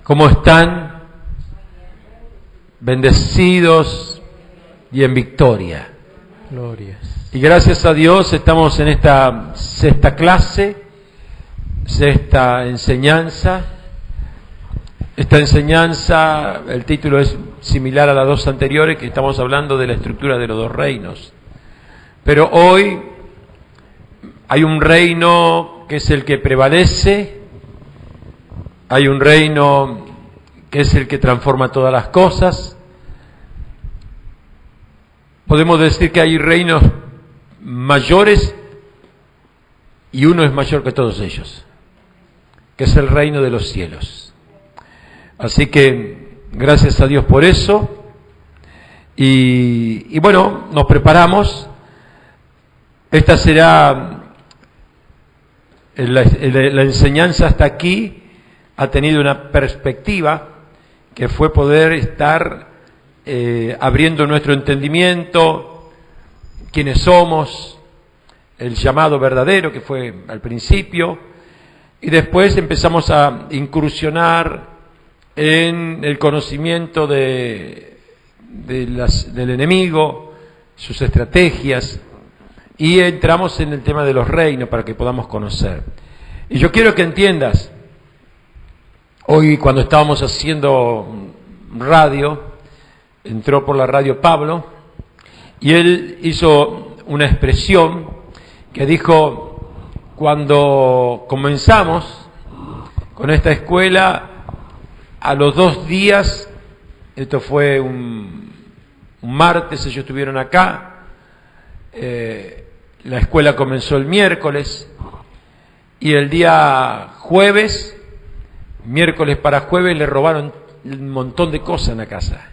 ¿Cómo están? Bendecidos y en victoria. Glorias. Y gracias a Dios estamos en esta sexta clase, sexta enseñanza. Esta enseñanza, el título es similar a las dos anteriores, que estamos hablando de la estructura de los dos reinos. Pero hoy hay un reino que es el que prevalece, hay un reino que es el que transforma todas las cosas. Podemos decir que hay reinos mayores y uno es mayor que todos ellos, que es el reino de los cielos. Así que gracias a Dios por eso. Y bueno, nos preparamos. Esta será la enseñanza hasta aquí. Ha tenido una perspectiva que fue poder estar abriendo nuestro entendimiento, quiénes somos, el llamado verdadero que fue al principio, y después empezamos a incursionar en el conocimiento del enemigo, sus estrategias, y entramos en el tema de los reinos para que podamos conocer. Y yo quiero que entiendas, hoy cuando estábamos haciendo radio, entró por la radio Pablo, y él hizo una expresión que dijo: cuando comenzamos con esta escuela, a los 2 días, esto fue un martes, ellos estuvieron acá, la escuela comenzó el miércoles, y el día jueves, miércoles para jueves, le robaron un montón de cosas en la casa.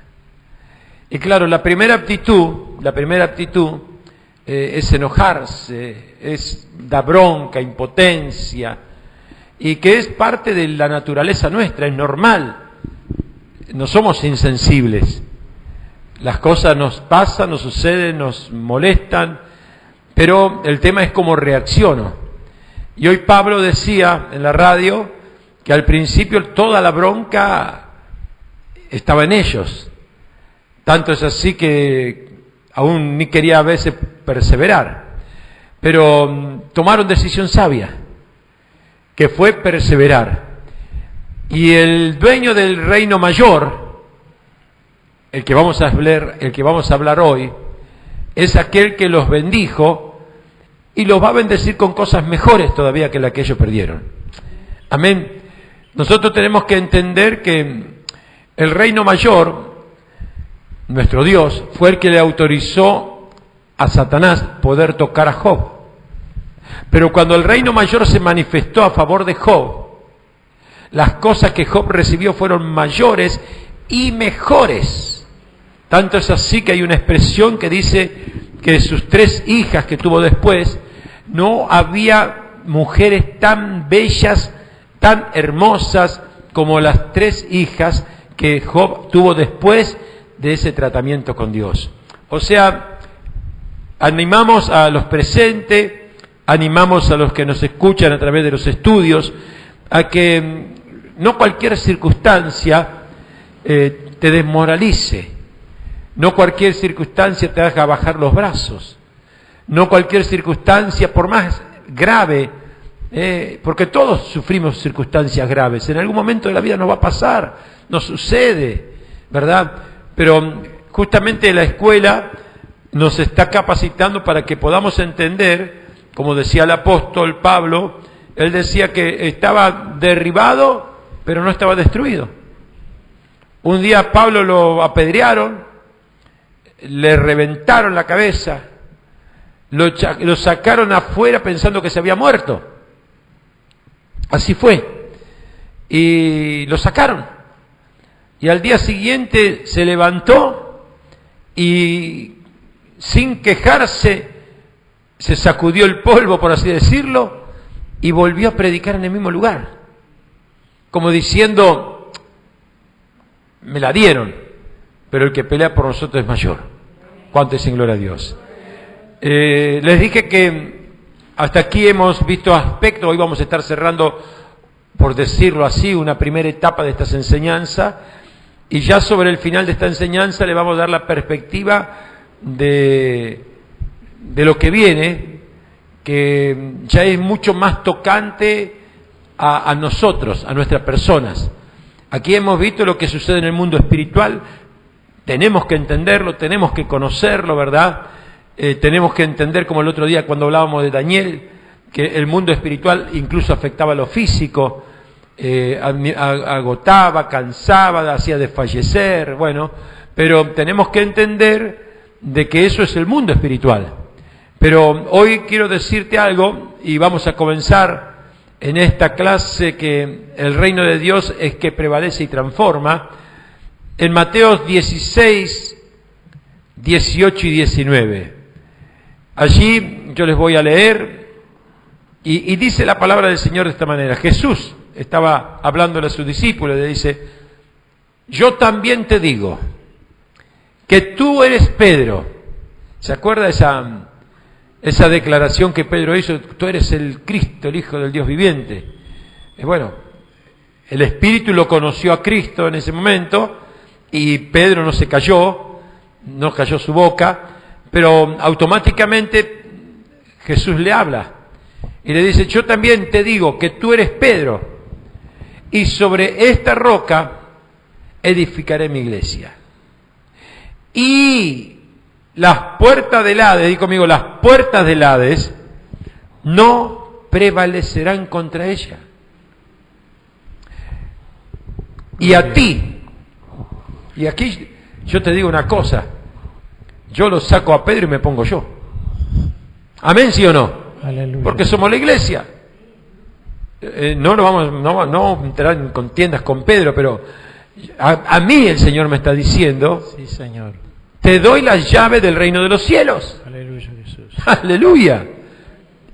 Y claro, la primera aptitud es enojarse, es da bronca, impotencia, y que es parte de la naturaleza nuestra, es normal. No somos insensibles. Las cosas nos pasan, nos suceden, nos molestan, pero el tema es cómo reacciono. Y hoy Pablo decía en la radio que al principio toda la bronca estaba en ellos. Tanto es así que aún ni quería a veces perseverar. Pero tomaron decisión sabia, que fue perseverar. Y el dueño del reino mayor, el que vamos a hablar hoy, es aquel que los bendijo y los va a bendecir con cosas mejores todavía que las que ellos perdieron. Amén. Nosotros tenemos que entender que el reino mayor, nuestro Dios, fue el que le autorizó a Satanás poder tocar a Job. Pero cuando el reino mayor se manifestó a favor de Job, las cosas que Job recibió fueron mayores y mejores. Tanto es así que hay una expresión que dice que sus 3 hijas que tuvo después, no había mujeres tan bellas, tan hermosas como las 3 hijas que Job tuvo después de ese tratamiento con Dios. O sea, animamos a los presentes, animamos a los que nos escuchan a través de los estudios, a que no cualquier circunstancia te desmoralice, no cualquier circunstancia te haga bajar los brazos, no cualquier circunstancia, por más grave, porque todos sufrimos circunstancias graves, en algún momento de la vida nos va a pasar, nos sucede, ¿verdad? Pero justamente la escuela nos está capacitando para que podamos entender, como decía el apóstol Pablo, él decía que estaba derribado, pero no estaba destruido. Un día a Pablo lo apedrearon, le reventaron la cabeza, lo sacaron afuera pensando que se había muerto. Así fue. Y lo sacaron. Y al día siguiente se levantó y sin quejarse se sacudió el polvo, por así decirlo, y volvió a predicar en el mismo lugar. Como diciendo, me la dieron, pero el que pelea por nosotros es mayor. ¿Cuánto es en gloria a Dios? Les dije que hasta aquí hemos visto aspectos, hoy vamos a estar cerrando por decirlo así, una primera etapa de estas enseñanzas, y ya sobre el final de esta enseñanza le vamos a dar la perspectiva de lo que viene, que ya es mucho más tocante a nosotros, a nuestras personas. Aquí hemos visto lo que sucede en el mundo espiritual, tenemos que entenderlo, tenemos que conocerlo, ¿verdad? Tenemos que entender, como el otro día cuando hablábamos de Daniel, que el mundo espiritual incluso afectaba a lo físico, agotaba, cansaba, hacía desfallecer, bueno, pero tenemos que entender de que eso es el mundo espiritual. Pero hoy quiero decirte algo, y vamos a comenzar en esta clase, que el reino de Dios es que prevalece y transforma, en Mateo 16, 18 y 19. Allí yo les voy a leer, y dice la palabra del Señor de esta manera. Jesús estaba hablándole a sus discípulos y le dice: yo también te digo que tú eres Pedro. ¿Se acuerda esa declaración que Pedro hizo? Tú eres el Cristo, el Hijo del Dios viviente. Bueno, el Espíritu lo conoció a Cristo en ese momento, y Pedro no se cayó, no cayó su boca, pero automáticamente Jesús le habla y le dice: yo también te digo que tú eres Pedro, y sobre esta roca edificaré mi iglesia. Y las puertas del Hades, di conmigo, las puertas del Hades no prevalecerán contra ella. Y a ti, y aquí yo te digo una cosa, yo lo saco a Pedro y me pongo yo. ¿Amén, sí o no? Aleluya. Porque somos la iglesia. No vamos a entrar en contiendas con Pedro, pero a mí el Señor me está diciendo: sí, Señor, te doy las llaves del reino de los cielos. aleluya, Jesús. Aleluya.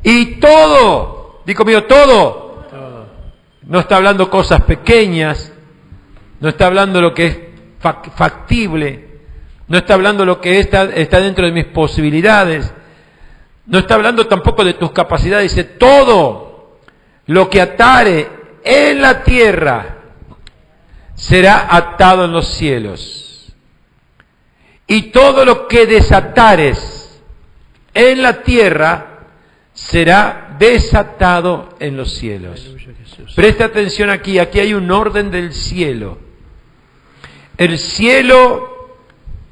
Y todo, di conmigo, todo. No está hablando cosas pequeñas, no está hablando lo que es factible, no está hablando lo que está dentro de mis posibilidades, no está hablando tampoco de tus capacidades. Dice: todo lo que atare en la tierra será atado en los cielos, y todo lo que desatares en la tierra será desatado en los cielos. Aleluya, Jesús. Presta atención aquí hay un orden del cielo. El cielo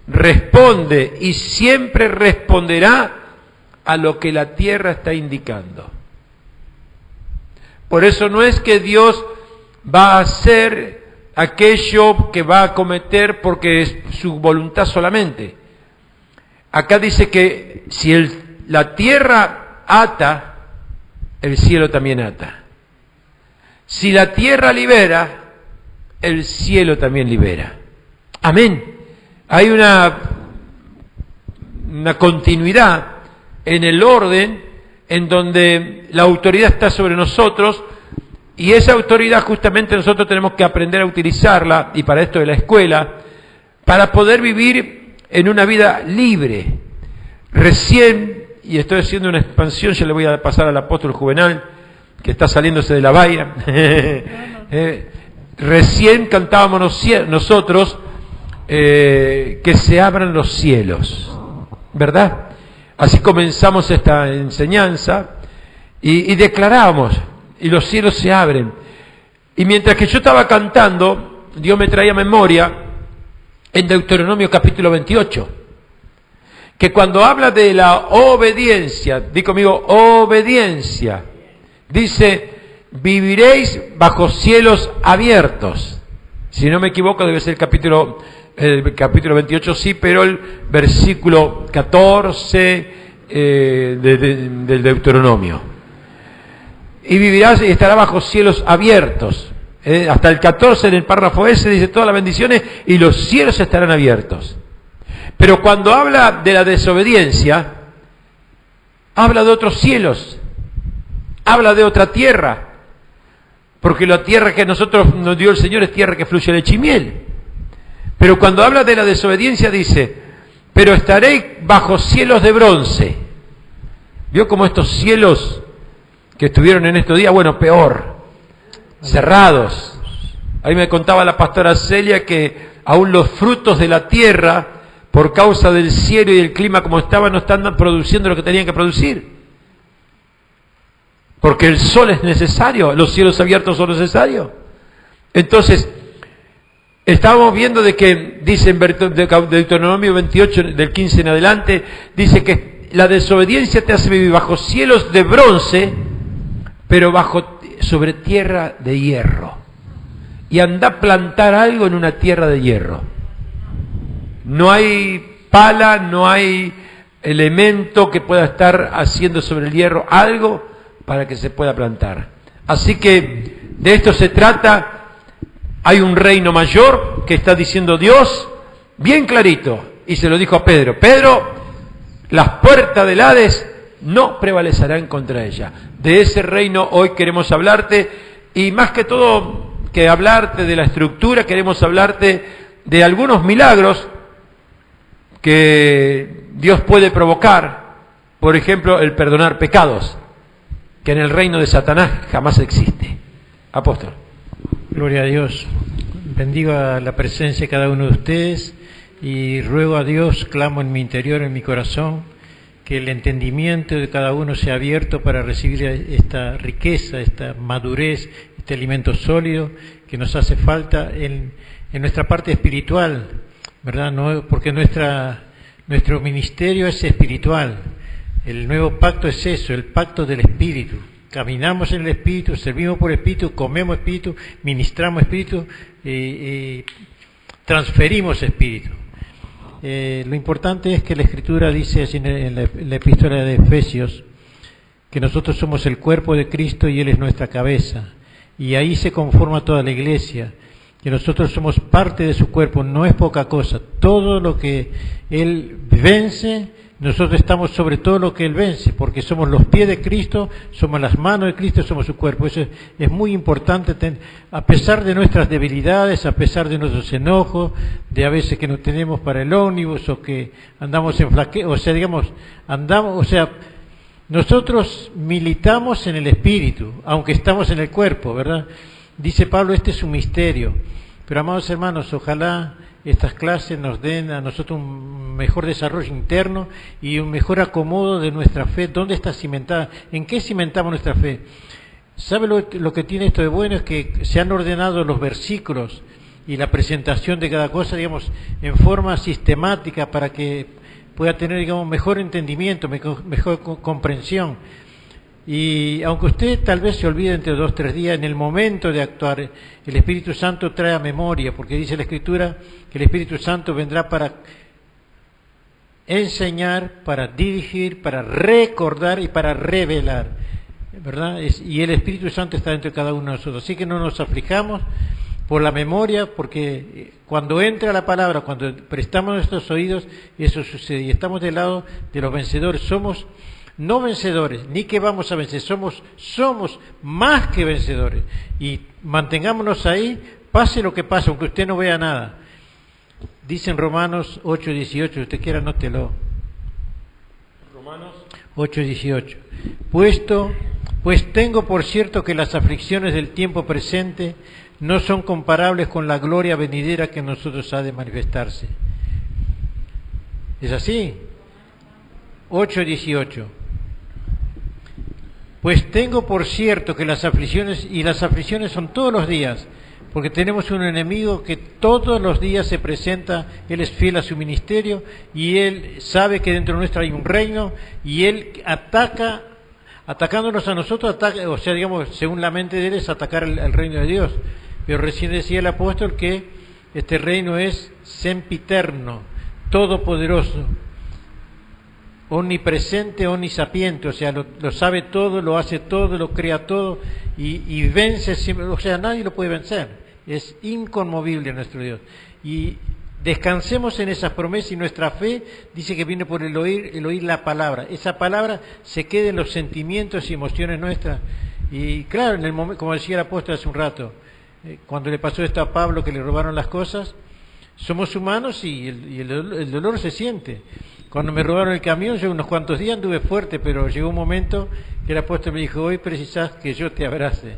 responde y siempre responderá a lo que la tierra está indicando. Por eso no es que Dios va a hacer aquello que va a cometer porque es su voluntad solamente. Acá dice que si la tierra ata, el cielo también ata. Si la tierra libera, el cielo también libera. Amén. Hay una continuidad en el orden en donde la autoridad está sobre nosotros, y esa autoridad justamente nosotros tenemos que aprender a utilizarla, y para esto de la escuela, para poder vivir en una vida libre. Recién, y estoy haciendo una expansión, ya le voy a pasar al apóstol Juvenal, que está saliéndose de la valla. Recién cantábamos nosotros que se abran los cielos, ¿verdad? Así comenzamos esta enseñanza y declaramos, y los cielos se abren. Y mientras que yo estaba cantando, Dios me traía memoria en Deuteronomio capítulo 28, que cuando habla de la obediencia, di conmigo, obediencia, dice: viviréis bajo cielos abiertos. Si no me equivoco, debe ser el capítulo 28, sí, pero el versículo 14 del Deuteronomio. Y vivirás y estará bajo cielos abiertos. Hasta el 14 en el párrafo ese dice todas las bendiciones, y los cielos estarán abiertos. Pero cuando habla de la desobediencia, habla de otros cielos, habla de otra tierra, porque la tierra que nosotros nos dio el Señor es tierra que fluye leche y miel. Pero cuando habla de la desobediencia dice: pero estaréis bajo cielos de bronce. ¿Vio cómo estos cielos que estuvieron en estos días? Bueno, peor. cerrados. Ahí me contaba la pastora Celia que aún los frutos de la tierra, por causa del cielo y el clima como estaban, no están produciendo lo que tenían que producir. Porque el sol es necesario, los cielos abiertos son necesarios. Entonces, estábamos viendo de que, dice en Deuteronomio 28, del 15 en adelante, dice que la desobediencia te hace vivir bajo cielos de bronce, pero sobre tierra de hierro. Y anda a plantar algo en una tierra de hierro. No hay pala, no hay elemento que pueda estar haciendo sobre el hierro algo para que se pueda plantar. Así que de esto se trata. Hay un reino mayor que está diciendo Dios, bien clarito, y se lo dijo a Pedro. Pedro, las puertas del Hades no prevalecerán contra ella. De ese reino hoy queremos hablarte, y más que todo que hablarte de la estructura, queremos hablarte de algunos milagros que Dios puede provocar. Por ejemplo, el perdonar pecados, que en el reino de Satanás jamás existe. Apóstol. Gloria a Dios. Bendigo a la presencia de cada uno de ustedes y ruego a Dios, clamo en mi interior, en mi corazón, que el entendimiento de cada uno sea abierto para recibir esta riqueza, esta madurez, este alimento sólido que nos hace falta en nuestra parte espiritual, ¿verdad? No, porque nuestro ministerio es espiritual. El nuevo pacto es eso, el pacto del Espíritu. Caminamos en el Espíritu, servimos por Espíritu, comemos Espíritu, ministramos Espíritu, transferimos Espíritu. Lo importante es que la Escritura dice así en la epístola de Efesios que nosotros somos el cuerpo de Cristo y Él es nuestra cabeza. Y ahí se conforma toda la iglesia, que nosotros somos parte de su cuerpo, no es poca cosa. Todo lo que Él vence, nosotros estamos sobre todo lo que Él vence, porque somos los pies de Cristo, somos las manos de Cristo, somos su cuerpo. Eso es muy importante, a pesar de nuestras debilidades, a pesar de nuestros enojos, de a veces que no tenemos para el ómnibus, o que andamos en flaqueo, nosotros militamos en el Espíritu, aunque estamos en el cuerpo, ¿verdad? Dice Pablo, este es un misterio. Pero, amados hermanos, ojalá estas clases nos den a nosotros un mejor desarrollo interno y un mejor acomodo de nuestra fe. ¿Dónde está cimentada? ¿En qué cimentamos nuestra fe? ¿Sabe lo que tiene esto de bueno? Es que se han ordenado los versículos y la presentación de cada cosa, digamos, en forma sistemática para que pueda tener, digamos, mejor entendimiento, mejor comprensión. Y aunque usted tal vez se olvide entre 2 o 3 días, en el momento de actuar, el Espíritu Santo trae a memoria, porque dice la Escritura que el Espíritu Santo vendrá para enseñar, para dirigir, para recordar y para revelar, ¿verdad? Y el Espíritu Santo está dentro de cada uno de nosotros, así que no nos aflijamos por la memoria, porque cuando entra la palabra, cuando prestamos nuestros oídos, eso sucede, y estamos del lado de los vencedores. Somos no vencedores, ni que vamos a vencer, somos más que vencedores, y mantengámonos ahí, pase lo que pase, aunque usted no vea nada. Dice en Romanos 8:18, si usted quiera, anótelo. Romanos 8:18. Pues tengo por cierto que las aflicciones del tiempo presente no son comparables con la gloria venidera que en nosotros ha de manifestarse. ¿Es así? 8:18. Pues tengo por cierto que las aflicciones son todos los días, porque tenemos un enemigo que todos los días se presenta. Él es fiel a su ministerio y él sabe que dentro nuestro hay un reino, y él atacándonos a nosotros, según la mente de él, es atacar el reino de Dios. Pero recién decía el apóstol que este reino es sempiterno, todopoderoso, omnipresente, omnisapiente, o sea, lo sabe todo, lo hace todo, lo crea todo, y vence siempre, o sea, nadie lo puede vencer. Es inconmovible nuestro Dios. Y descansemos en esas promesas, y nuestra fe dice que viene por el oír la palabra. Esa palabra se queda en los sentimientos y emociones nuestras. Y claro, en el momento, como decía el apóstol hace un rato, cuando le pasó esto a Pablo, que le robaron las cosas, somos humanos y el dolor se siente. Cuando me robaron el camión, yo unos cuantos días anduve fuerte, pero llegó un momento que el apóstol me dijo, hoy precisás que yo te abrace.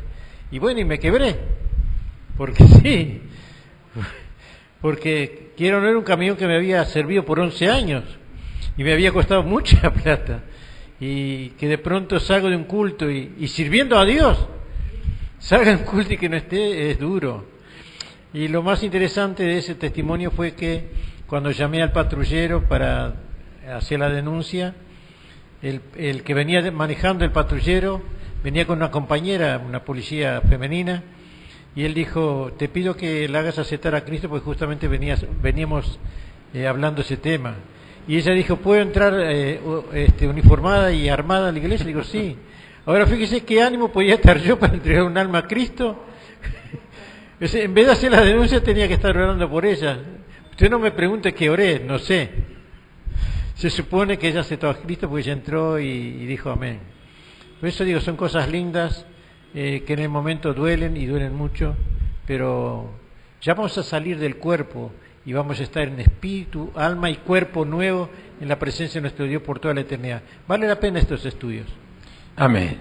Y bueno, y me quebré, porque sí, porque quiero no era un camión que me había servido por 11 años y me había costado mucha plata, y que de pronto salgo de un culto y sirviendo a Dios, salga de un culto y que no esté, es duro. Y lo más interesante de ese testimonio fue que cuando llamé al patrullero para hacer la denuncia, el que venía manejando el patrullero venía con una compañera, una policía femenina, y él dijo: te pido que la hagas aceptar a Cristo, porque justamente veníamos hablando ese tema. Y ella dijo: ¿puedo entrar uniformada y armada a la iglesia? Digo: sí. Ahora fíjese qué ánimo podía estar yo para entregar un alma a Cristo. En vez de hacer la denuncia tenía que estar orando por ella. Usted no me pregunte qué oré, no sé. Se supone que ella aceptó a Cristo porque ella entró y dijo amén. Por eso digo, son cosas lindas que en el momento duelen y duelen mucho, pero ya vamos a salir del cuerpo y vamos a estar en espíritu, alma y cuerpo nuevo en la presencia de nuestro Dios por toda la eternidad. Vale la pena estos estudios. Amén.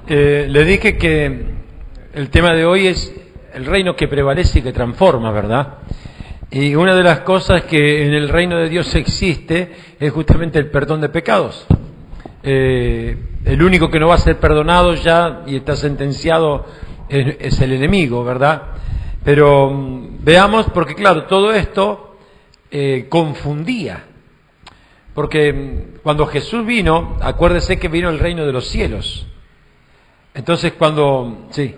Le dije que el tema de hoy es el reino que prevalece y que transforma, ¿verdad? Y una de las cosas que en el reino de Dios existe es justamente el perdón de pecados. El único que no va a ser perdonado ya y está sentenciado es el enemigo, ¿verdad? Pero veamos, porque claro, todo esto confundía. Porque cuando Jesús vino, acuérdese que vino el reino de los cielos. Entonces cuando... Sí.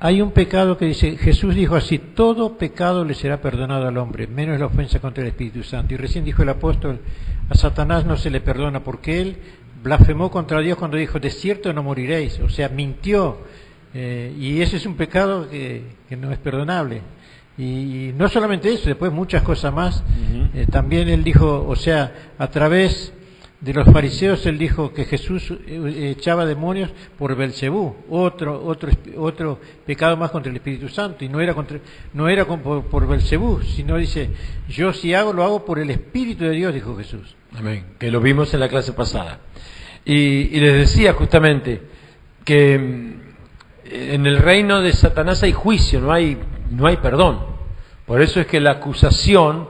Hay un pecado que dice, Jesús dijo así: todo pecado le será perdonado al hombre, menos la ofensa contra el Espíritu Santo. Y recién dijo el apóstol: a Satanás no se le perdona, porque él blasfemó contra Dios cuando dijo: de cierto no moriréis. O sea, mintió. Y ese es un pecado que no es perdonable. Y no solamente eso, después muchas cosas más. También él dijo, o sea, a través de los fariseos, él dijo que Jesús echaba demonios por Belcebú, otro pecado más contra el Espíritu Santo, y no era por Belcebú, sino dice: yo si hago, lo hago por el Espíritu de Dios, dijo Jesús. Amén, que lo vimos en la clase pasada. Y les decía justamente que en el reino de Satanás hay juicio, no hay perdón. Por eso es que la acusación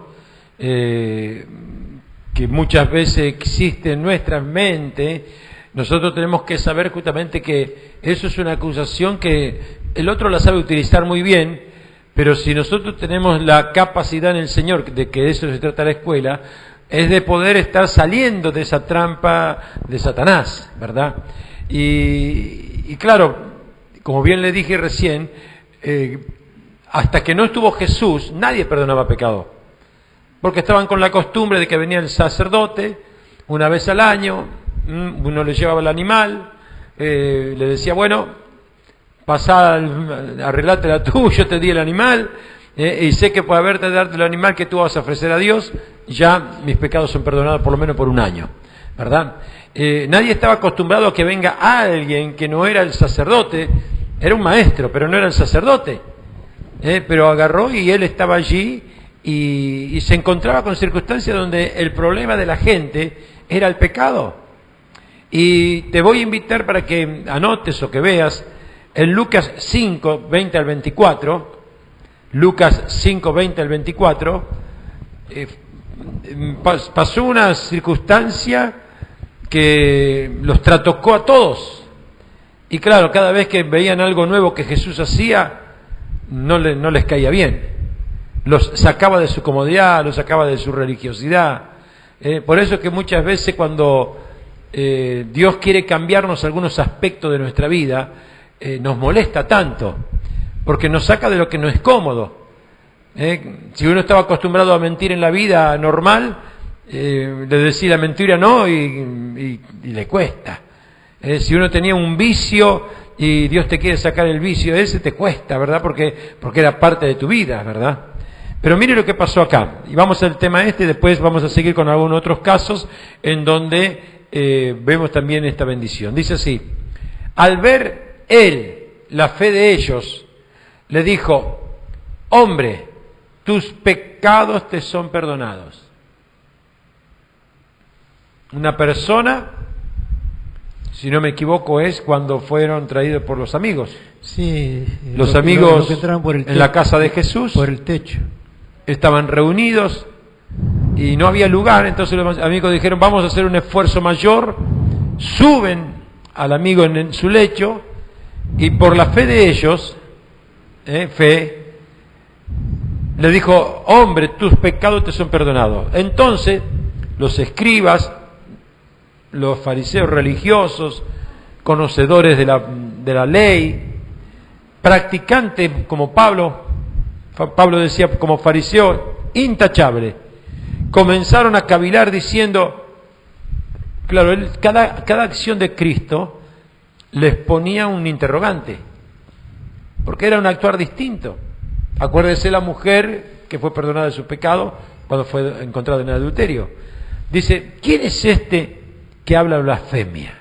que muchas veces existe en nuestra mente, nosotros tenemos que saber justamente que eso es una acusación que el otro la sabe utilizar muy bien, pero si nosotros tenemos la capacidad en el Señor, de que de eso se trata la escuela, es de poder estar saliendo de esa trampa de Satanás, ¿verdad? Y claro, como bien le dije recién, hasta que no estuvo Jesús, nadie perdonaba pecado. Porque estaban con la costumbre de que venía el sacerdote una vez al año, uno le llevaba el animal, le decía: bueno, pasá, arreglátela tú, yo te di el animal, y sé que por haberte dado el animal que tú vas a ofrecer a Dios, ya mis pecados son perdonados por lo menos por un año, ¿verdad? Nadie estaba acostumbrado a que venga alguien que no era el sacerdote, era un maestro, pero no era el sacerdote, pero agarró y él estaba allí. Y se encontraba con circunstancias donde el problema de la gente era el pecado. Y te voy a invitar para que anotes o que veas en Lucas 5, 20 al 24, Lucas 5, 20 al 24, pasó una circunstancia que los trastocó a todos. Y claro, cada vez que veían algo nuevo que Jesús hacía, no les caía bien. Los sacaba de su comodidad, los sacaba de su religiosidad. Por eso es que muchas veces cuando Dios quiere cambiarnos algunos aspectos de nuestra vida, nos molesta tanto, porque nos saca de lo que no es cómodo. Si uno estaba acostumbrado a mentir en la vida normal, le decía la mentira no y le cuesta. Si uno tenía un vicio y Dios te quiere sacar el vicio ese, te cuesta, ¿verdad? Porque era parte de tu vida, ¿verdad? Pero mire lo que pasó acá, y vamos al tema y después vamos a seguir con algunos otros casos en donde vemos también esta bendición. Dice así: al ver él la fe de ellos, le dijo: hombre, tus pecados te son perdonados. Una persona si no me equivoco, es cuando fueron traídos por los amigos. Sí, Los lo amigos que entraron por el en la casa de Jesús por el techo. estaban reunidos y no había lugar, entonces los amigos dijeron, vamos a hacer un esfuerzo mayor, suben al amigo en su lecho y por la fe de ellos, le dijo, hombre, tus pecados te son perdonados. Entonces los escribas, los fariseos religiosos, conocedores de la ley, practicantes como Pablo decía como fariseo, intachable, comenzaron a cavilar diciendo, claro, cada acción de Cristo les ponía un interrogante, porque era un actuar distinto. Acuérdese la mujer que fue perdonada de su pecado cuando fue encontrada en el adulterio. Dice, ¿quién es este que habla blasfemia?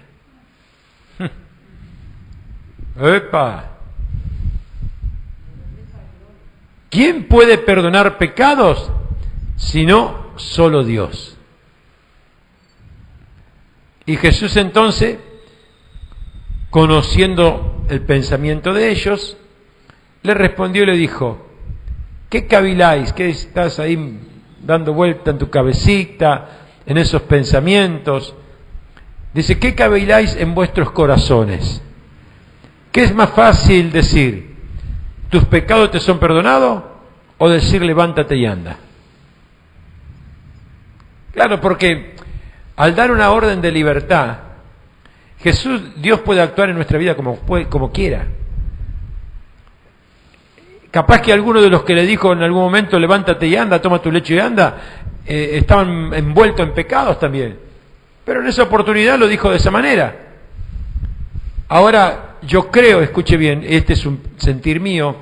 ¡Epa! ¿Quién puede perdonar pecados sino solo Dios? Y Jesús entonces, conociendo el pensamiento de ellos, le respondió y le dijo, ¿qué caviláis? ¿Qué estás ahí dando vuelta en tu cabecita, en esos pensamientos? Dice, ¿qué caviláis en vuestros corazones? ¿Qué es más fácil decir? ¿Tus pecados te son perdonados? ¿O decir levántate y anda? Claro, porque al dar una orden de libertad, Dios puede actuar en nuestra vida como quiera. Capaz que alguno de los que le dijo en algún momento levántate y anda, toma tu lecho y anda, estaban envueltos en pecados también. Pero en esa oportunidad lo dijo de esa manera. Ahora, yo creo, escuche bien, este es un sentir mío,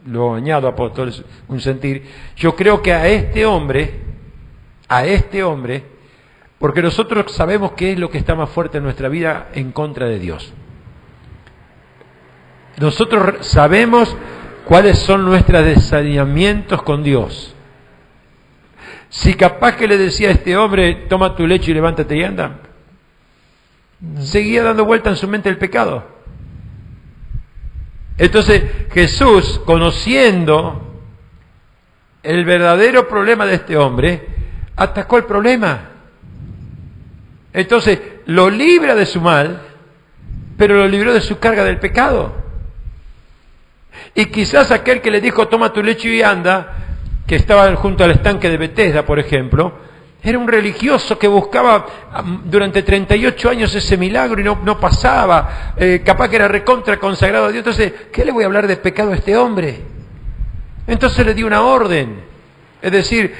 lo añado a todo, es un sentir, yo creo que a este hombre, porque nosotros sabemos qué es lo que está más fuerte en nuestra vida en contra de Dios. Nosotros sabemos cuáles son nuestros desalineamientos con Dios. Si capaz que le decía a este hombre, toma tu lecho y levántate y anda, seguía dando vuelta en su mente el pecado. Entonces Jesús, conociendo el verdadero problema de este hombre, atacó el problema. Entonces lo libra de su mal, pero lo libró de su carga del pecado. Y quizás aquel que le dijo toma tu lecho y anda, que estaba junto al estanque de Betesda, por ejemplo, era un religioso que buscaba durante 38 años ese milagro y no pasaba, capaz que era recontra consagrado a Dios. Entonces, ¿qué le voy a hablar de pecado a este hombre? Entonces le dio una orden. Es decir,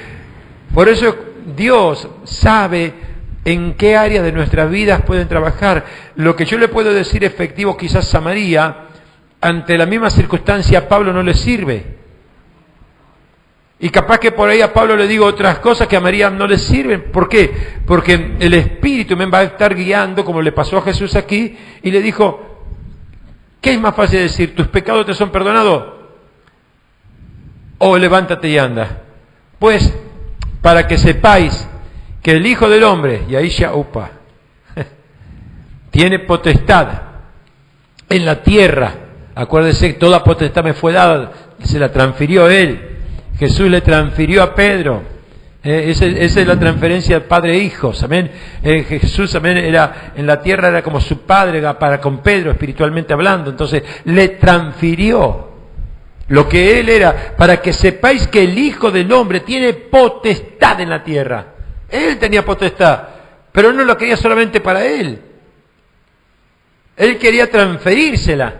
por eso Dios sabe en qué área de nuestras vidas pueden trabajar. Lo que yo le puedo decir efectivo quizás a María, ante la misma circunstancia a Pablo no le sirve. Y capaz que por ahí a Pablo le digo otras cosas que a María no le sirven. ¿Por qué? Porque el Espíritu me va a estar guiando, como le pasó a Jesús aquí, y le dijo, ¿qué es más fácil decir? ¿Tus pecados te son perdonados? O levántate y anda. Pues, para que sepáis que el Hijo del Hombre, y ahí ya, tiene potestad en la tierra. Acuérdese que toda potestad me fue dada, se la transfirió Él. Jesús le transfirió a Pedro. Esa es la transferencia de padre e hijos. Amén. Jesús, amén, en la tierra era como su padre para con Pedro, espiritualmente hablando. Entonces le transfirió lo que él era, para que sepáis que el Hijo del Hombre tiene potestad en la tierra. Él tenía potestad, pero no lo quería solamente para él. Él quería transferírsela.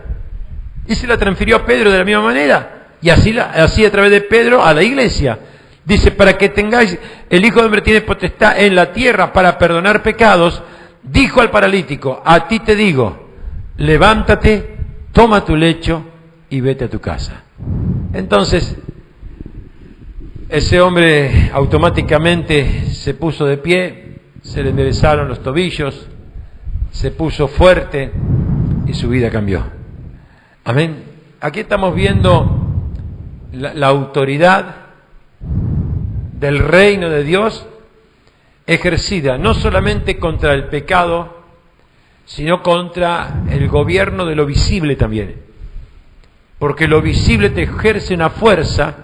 Y se la transfirió a Pedro de la misma manera. Y así a través de Pedro a la iglesia. Dice, para que tengáis, el Hijo del Hombre tiene potestad en la tierra para perdonar pecados. Dijo al paralítico, a ti te digo, levántate, toma tu lecho y vete a tu casa. Entonces, ese hombre automáticamente se puso de pie, se le enderezaron los tobillos, se puso fuerte y su vida cambió. Amén. Aquí estamos viendo la autoridad del reino de Dios ejercida no solamente contra el pecado, sino contra el gobierno de lo visible también. Porque lo visible te ejerce una fuerza,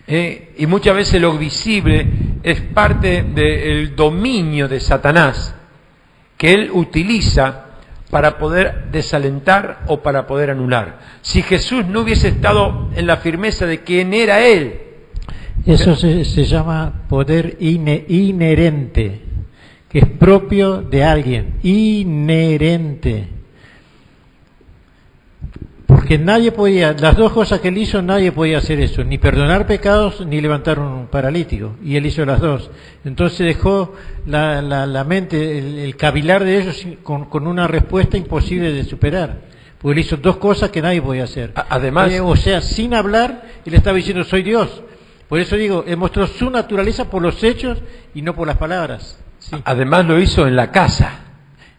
y muchas veces lo visible es parte del dominio de Satanás, que él utiliza para poder desalentar o para poder anular. Si Jesús no hubiese estado en la firmeza de quién era Él. Eso se llama poder inherente, que es propio de alguien, inherente. Porque nadie podía, las dos cosas que él hizo, nadie podía hacer eso, ni perdonar pecados, ni levantar un paralítico. Y él hizo las dos. Entonces dejó la mente, el cavilar de ellos con una respuesta imposible de superar. Porque él hizo dos cosas que nadie podía hacer. Además, o sea, sin hablar, él estaba diciendo, soy Dios. Por eso digo, él mostró su naturaleza por los hechos y no por las palabras. Sí. Además lo hizo en la casa.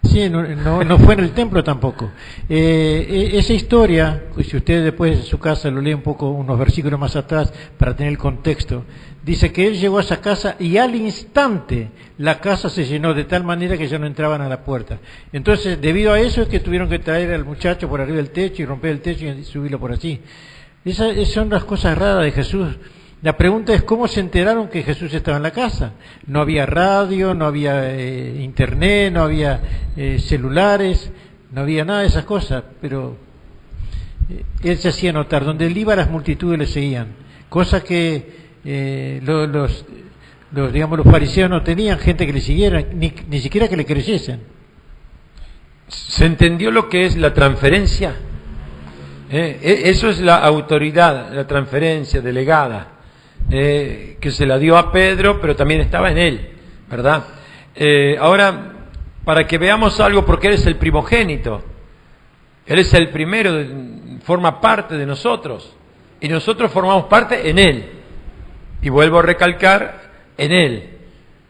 Sí, no fue en el templo tampoco. Esa historia, si usted después en su casa lo lee un poco, unos versículos más atrás, para tener el contexto, dice que él llegó a esa casa y al instante la casa se llenó de tal manera que ya no entraban a la puerta. Entonces, debido a eso es que tuvieron que traer al muchacho por arriba del techo y romper el techo y subirlo por así. Esas son las cosas raras de Jesús. La pregunta es cómo se enteraron que Jesús estaba en la casa. No había radio, no había internet, no había celulares, no había nada de esas cosas, pero él se hacía notar. Donde él iba las multitudes le seguían, cosa que los fariseos no tenían gente que le siguiera, ni siquiera que le creyesen. ¿Se entendió lo que es la transferencia? Eso es la autoridad, la transferencia delegada. Que se la dio a Pedro, pero también estaba en él, ¿verdad? Ahora, para que veamos algo, porque Él es el primogénito, Él es el primero, forma parte de nosotros, y nosotros formamos parte en Él, y vuelvo a recalcar, en Él.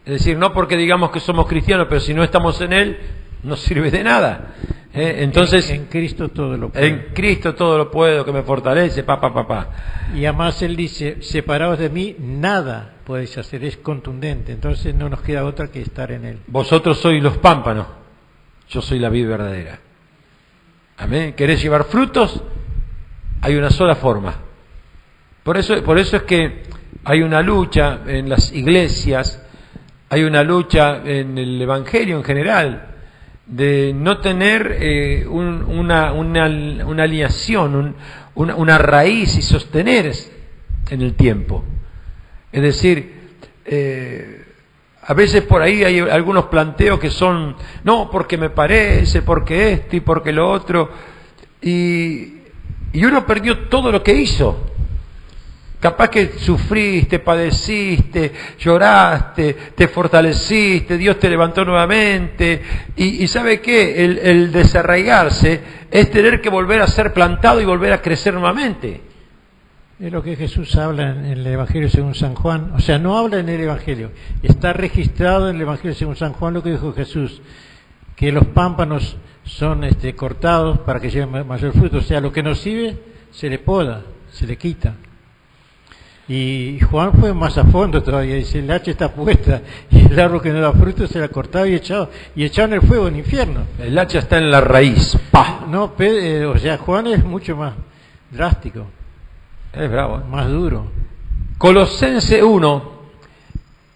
Es decir, no porque digamos que somos cristianos, pero si no estamos en Él, no sirve de nada. Entonces, en Cristo todo lo puedo. En Cristo todo lo puedo, que me fortalece, papá. Y además Él dice, separados de mí, nada podéis hacer, es contundente. Entonces no nos queda otra que estar en Él. Vosotros sois los pámpanos, yo soy la vid verdadera. Amén. ¿Querés llevar frutos? Hay una sola forma. Por eso es que hay una lucha en las iglesias, hay una lucha en el Evangelio en general, de no tener una alineación, una raíz y sostener en el tiempo. Es decir, a veces por ahí hay algunos planteos que son, no, porque me parece, porque esto y porque lo otro, y uno perdió todo lo que hizo. Capaz que sufriste, padeciste, lloraste, te fortaleciste, Dios te levantó nuevamente. Y ¿sabe qué? El desarraigarse es tener que volver a ser plantado y volver a crecer nuevamente. Es lo que Jesús habla en el Evangelio según San Juan. O sea, no habla en el Evangelio. Está registrado en el Evangelio según San Juan lo que dijo Jesús. Que los pámpanos son cortados para que lleven mayor fruto. O sea, lo que no sirve se le poda, se le quita. Y Juan fue más a fondo todavía, dice, el hacha está puesta y el árbol que no da fruto se la cortaba y echado en el fuego, en el infierno. El hacha está en la raíz. ¡Pah! No, o sea, Juan es mucho más drástico. Es bravo. Más duro. Colosenses 1,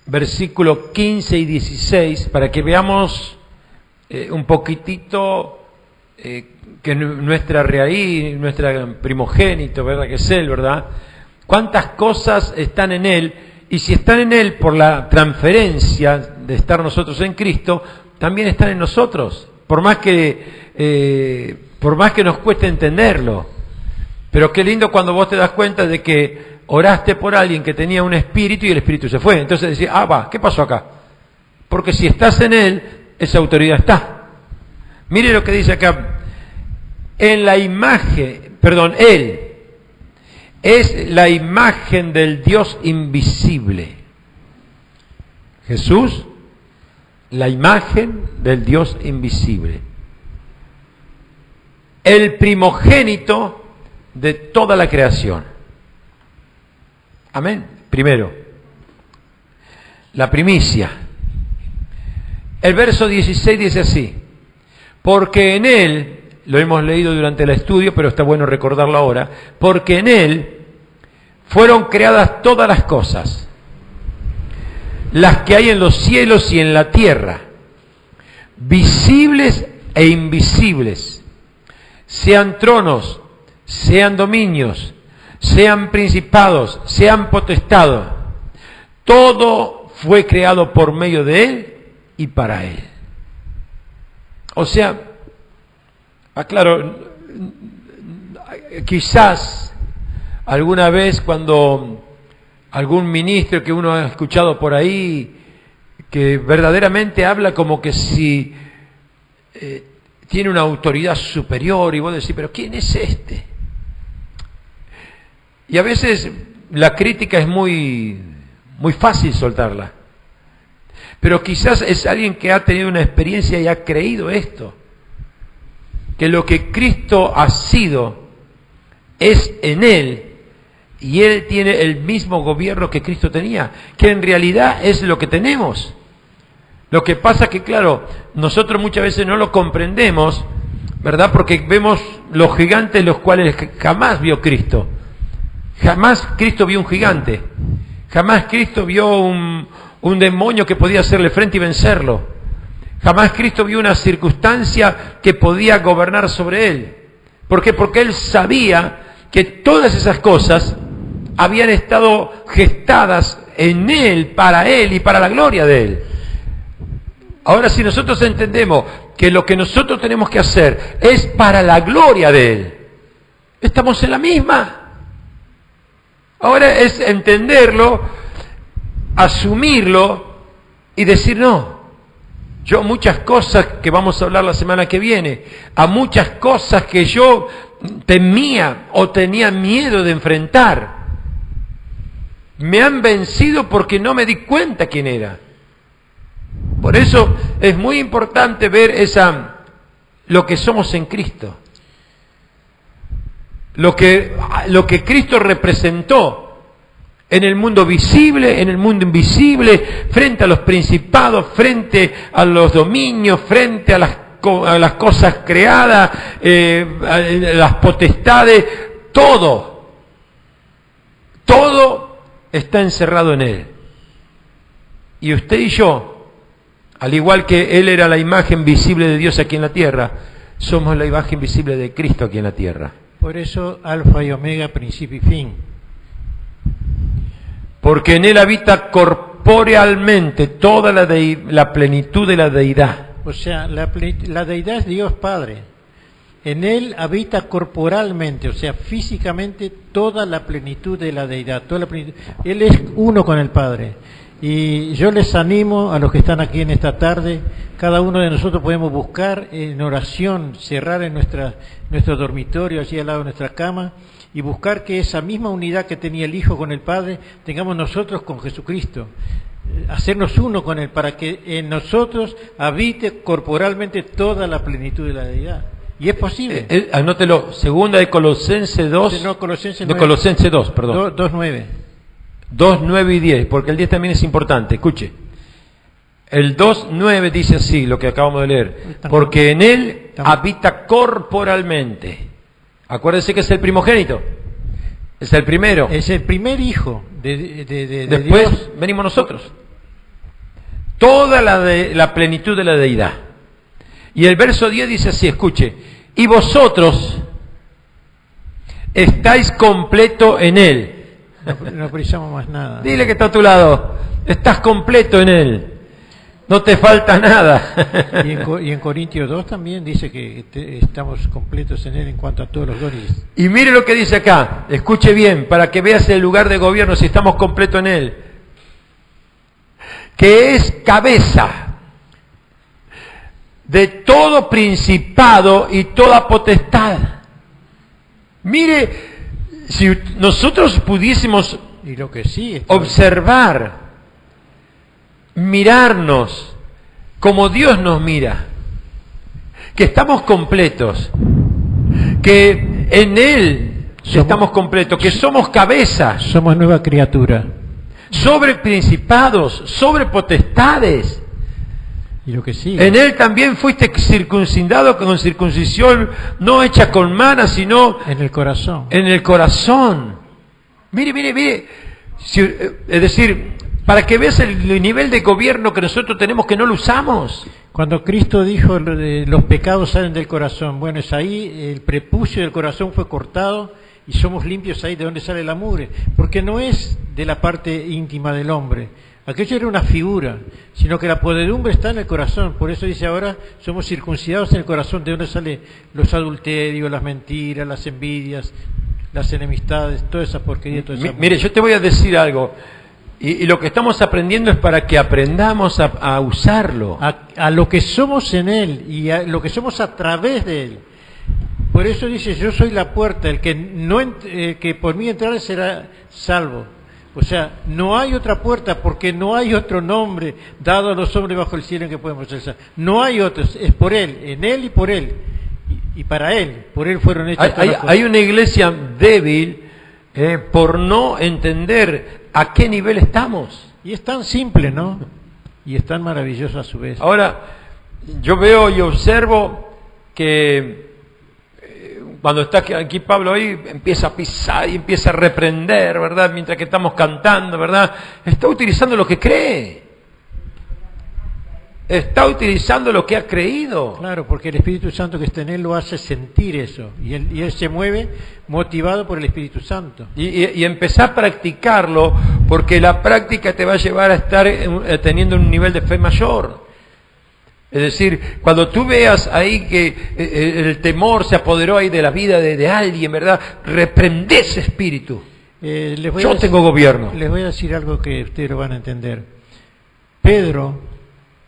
versículo 15 y 16, para que veamos un poquitito que nuestra raíz, nuestra primogénito, ¿verdad? Que es Él, ¿verdad? Cuántas cosas están en Él, y si están en Él por la transferencia de estar nosotros en Cristo, también están en nosotros, por más que nos cueste entenderlo. Pero qué lindo cuando vos te das cuenta de que oraste por alguien que tenía un espíritu y el espíritu se fue. Entonces decís, ¿qué pasó acá? Porque si estás en Él, esa autoridad está. Mire lo que dice acá, en la imagen, Él es la imagen del Dios invisible. Jesús, la imagen del Dios invisible. El primogénito de toda la creación. Amén. Primero, la primicia. El verso 16 dice así: Porque en Él, lo hemos leído durante el estudio, pero está bueno recordarlo ahora, porque en Él fueron creadas todas las cosas, las que hay en los cielos y en la tierra, visibles e invisibles, sean tronos, sean dominios, sean principados, sean potestados. Todo fue creado por medio de Él y para Él. O sea, aclaro, quizás alguna vez cuando algún ministro que uno ha escuchado por ahí, que verdaderamente habla como que si tiene una autoridad superior, y vos decís, pero ¿quién es este? Y a veces la crítica es muy fácil soltarla. Pero quizás es alguien que ha tenido una experiencia y ha creído esto, que lo que Cristo ha sido es en Él, y Él tiene el mismo gobierno que Cristo tenía, que en realidad es lo que tenemos. Lo que pasa es que, claro, nosotros muchas veces no lo comprendemos, ¿verdad? Porque vemos los gigantes los cuales jamás vio Cristo. Jamás Cristo vio un gigante. Jamás Cristo vio un demonio que podía hacerle frente y vencerlo. Jamás Cristo vio una circunstancia que podía gobernar sobre Él. ¿Por qué? Porque Él sabía que todas esas cosas habían estado gestadas en Él, para Él y para la gloria de Él. Ahora, si nosotros entendemos que lo que nosotros tenemos que hacer es para la gloria de Él, estamos en la misma. Ahora es entenderlo, asumirlo y decir no. Yo muchas cosas que vamos a hablar la semana que viene, a muchas cosas que yo temía o tenía miedo de enfrentar, me han vencido porque no me di cuenta quién era. Por eso es muy importante ver lo que somos en Cristo. Lo que Cristo representó en el mundo visible, en el mundo invisible, frente a los principados, frente a los dominios, frente a las cosas creadas, a las potestades, todo está encerrado en Él. Y usted y yo, al igual que Él era la imagen visible de Dios aquí en la tierra, somos la imagen visible de Cristo aquí en la tierra. Por eso, Alfa y Omega, principio y fin. Porque en Él habita corpóreamente toda la plenitud de la deidad. O sea, la deidad es Dios Padre. En Él habita corporalmente, o sea, físicamente, toda la plenitud de la deidad. Toda la plenitud. Él es uno con el Padre. Y yo les animo a los que están aquí en esta tarde, cada uno de nosotros podemos buscar en oración, cerrar en nuestro dormitorio, allí al lado de nuestra cama, y buscar que esa misma unidad que tenía el Hijo con el Padre, tengamos nosotros con Jesucristo. Hacernos uno con Él, para que en nosotros habite corporalmente toda la plenitud de la deidad. Y es posible. Anótelo, segunda de Colosenses 2. No, Colosenses 9, de Colosenses 2, perdón. 2:9. 2, 9 y 10, porque el 10 también es importante. Escuche. El 2, 9 dice así, lo que acabamos de leer. Porque en Él habita corporalmente. Acuérdense que es el primogénito. Es el primero. Es el primer hijo de Después Dios. Venimos nosotros. Toda la plenitud de la deidad. Y el verso 10 dice así, escuche. Y vosotros estáis completo en Él. No precisamos más nada. Dile que está a tu lado. Estás completo en Él. No te falta nada. Y en Corintios 2 también dice que estamos completos en Él en cuanto a todos los dones. Y mire lo que dice acá. Escuche bien, para que veas el lugar de gobierno si estamos completos en Él. Que es cabeza de todo principado y toda potestad. Mire, si nosotros pudiésemos y lo que sí observar, mirarnos como Dios nos mira, que estamos completos, que en Él estamos completos, que somos cabeza, somos nueva criatura, sobre principados, sobre potestades. Y lo que sigue. En él también fuiste circuncidado con circuncisión no hecha con manos, sino En el corazón. en el corazón. Mire. Es decir, para que veas el nivel de gobierno que nosotros tenemos, que no lo usamos. Cuando Cristo dijo los pecados salen del corazón, bueno, es ahí, el prepucio del corazón fue cortado y somos limpios ahí de donde sale la mugre, porque no es de la parte íntima del hombre, aquello era una figura, sino que la podredumbre está en el corazón, por eso dice ahora, somos circuncidados en el corazón, de donde salen los adulterios, las mentiras, las envidias, las enemistades, toda esa porquería, toda esa mugre. Mire, yo te voy a decir algo. Y lo que estamos aprendiendo es para que aprendamos a usarlo. A lo que somos en Él y a lo que somos a través de Él. Por eso dice, yo soy la puerta, el que por mí entrar será salvo. O sea, no hay otra puerta porque no hay otro nombre dado a los hombres bajo el cielo en que podemos ser salvos. No hay otro, es por Él, en Él y por Él. Y para Él, por Él fueron hechas todas las cosas. Hay una iglesia débil por no entender a qué nivel estamos. Y es tan simple, ¿no? Y es tan maravilloso a su vez. Ahora, yo veo y observo que cuando está aquí Pablo ahí, empieza a pisar y empieza a reprender, ¿verdad? Mientras que estamos cantando, ¿verdad? Está utilizando lo que cree. Está utilizando lo que ha creído. Claro, porque el Espíritu Santo que está en él lo hace sentir eso. Y él se mueve motivado por el Espíritu Santo. Y empezar a practicarlo, porque la práctica te va a llevar a estar teniendo un nivel de fe mayor. Es decir, cuando tú veas ahí que el temor se apoderó ahí de la vida de alguien, ¿verdad? Reprende ese espíritu. Yo tengo gobierno. Les voy a decir algo que ustedes lo van a entender. Pedro,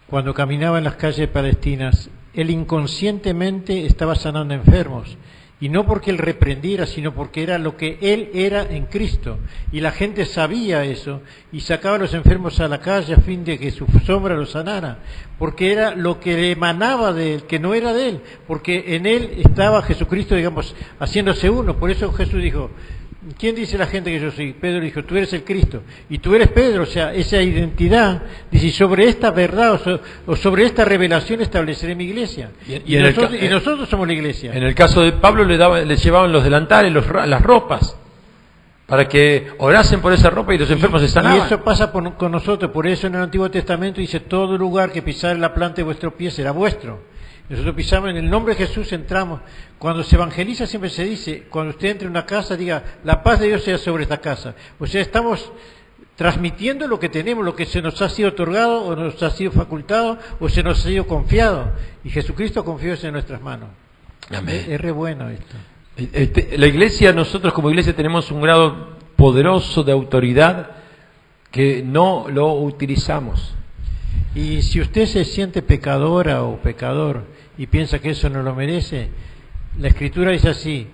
cuando caminaba en las calles palestinas, él inconscientemente estaba sanando enfermos. Y no porque él reprendiera, sino porque era lo que él era en Cristo. Y la gente sabía eso y sacaba a los enfermos a la calle a fin de que su sombra los sanara. Porque era lo que emanaba de él, que no era de él. Porque en él estaba Jesucristo, digamos, haciéndose uno. Por eso Jesús dijo, ¿quién dice la gente que yo soy? Pedro dijo, tú eres el Cristo. Y tú eres Pedro, o sea, esa identidad. Dice, sobre esta verdad o sobre esta revelación estableceré mi iglesia. Y nosotros somos la iglesia. En el caso de Pablo le llevaban los delantales, las ropas, para que orasen por esa ropa y los enfermos se sanaban. Y eso pasa con nosotros. Por eso en el Antiguo Testamento dice, todo lugar que pisare la planta de vuestro pie será vuestro. Nosotros pisamos en el nombre de Jesús, entramos. Cuando se evangeliza siempre se dice, cuando usted entre en una casa, diga, la paz de Dios sea sobre esta casa. O sea, estamos transmitiendo lo que tenemos, lo que se nos ha sido otorgado, o nos ha sido facultado, o se nos ha sido confiado. Y Jesucristo confió eso en nuestras manos. Amén. Es re bueno esto. La iglesia, nosotros como iglesia tenemos un grado poderoso de autoridad que no lo utilizamos. Y si usted se siente pecadora o pecador y piensa que eso no lo merece, la Escritura dice así,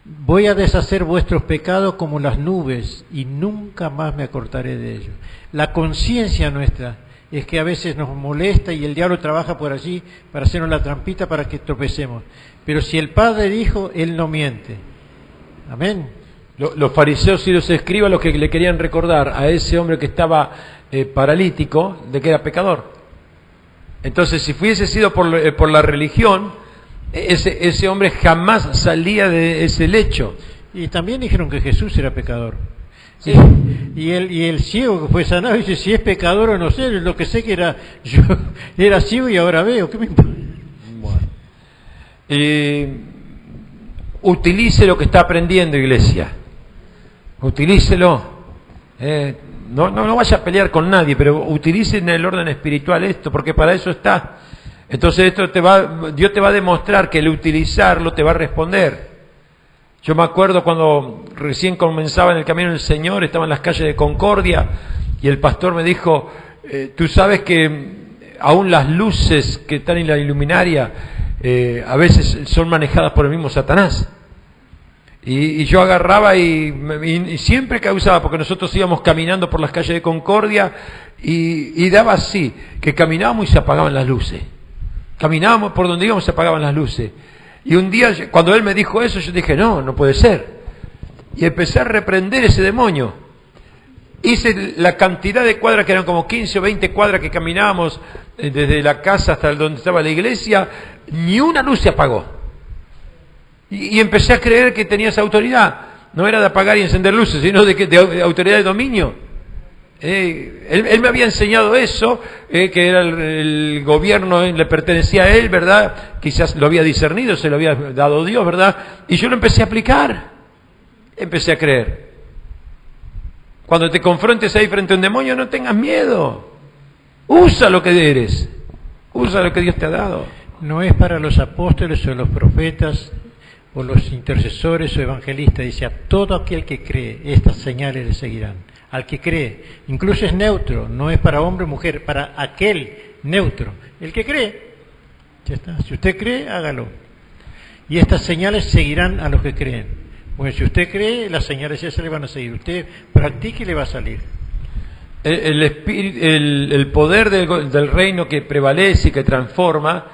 voy a deshacer vuestros pecados como las nubes y nunca más me acordaré de ellos. La conciencia nuestra es que a veces nos molesta y el diablo trabaja por allí para hacernos la trampita para que tropecemos. Pero si el Padre dijo, Él no miente. Amén. Los fariseos y los escribas lo que le querían recordar a ese hombre que estaba paralítico, de que era pecador. Entonces, si fuese sido por la religión, ese hombre jamás salía de ese lecho. Y también dijeron que Jesús era pecador. Sí. Y el ciego que fue sanado dice, si es pecador o no sé, lo que sé que yo era ciego y ahora veo, ¿qué me importa? Bueno. Utilice lo que está aprendiendo, iglesia. Utilícelo. No vaya a pelear con nadie, pero utilice en el orden espiritual esto, porque para eso está. Entonces Dios te va a demostrar que el utilizarlo te va a responder. Yo me acuerdo cuando recién comenzaba en el camino del Señor, estaba en las calles de Concordia, y el pastor me dijo, tú sabes que aún las luces que están en la iluminaria, a veces son manejadas por el mismo Satanás. Y yo agarraba y siempre causaba, porque nosotros íbamos caminando por las calles de Concordia y daba así, que caminábamos y se apagaban las luces. Caminábamos por donde íbamos y se apagaban las luces. Y un día, cuando él me dijo eso, yo dije, no puede ser. Y empecé a reprender ese demonio. hice la cantidad de cuadras, que eran como 15 o 20 cuadras que caminábamos desde la casa hasta donde estaba la iglesia, ni una luz se apagó. Y empecé a creer que tenía esa autoridad. No era de apagar y encender luces, sino de autoridad de dominio. Él me había enseñado eso, que era el gobierno, le pertenecía a él, ¿verdad? Quizás lo había discernido, se lo había dado Dios, ¿verdad? Y yo lo empecé a aplicar, empecé a creer. Cuando te confrontes ahí frente a un demonio, no tengas miedo. Usa lo que eres, usa lo que Dios te ha dado. No es para los apóstoles o los profetas o los intercesores o evangelistas, dice: a todo aquel que cree, estas señales le seguirán. Al que cree, incluso es neutro, no es para hombre o mujer, para aquel neutro, el que cree. Ya está. Si usted cree, hágalo. Y estas señales seguirán a los que creen. Bueno, si usted cree, las señales ya se le van a seguir. Usted practique y le va a salir. El poder del reino que prevalece y que transforma,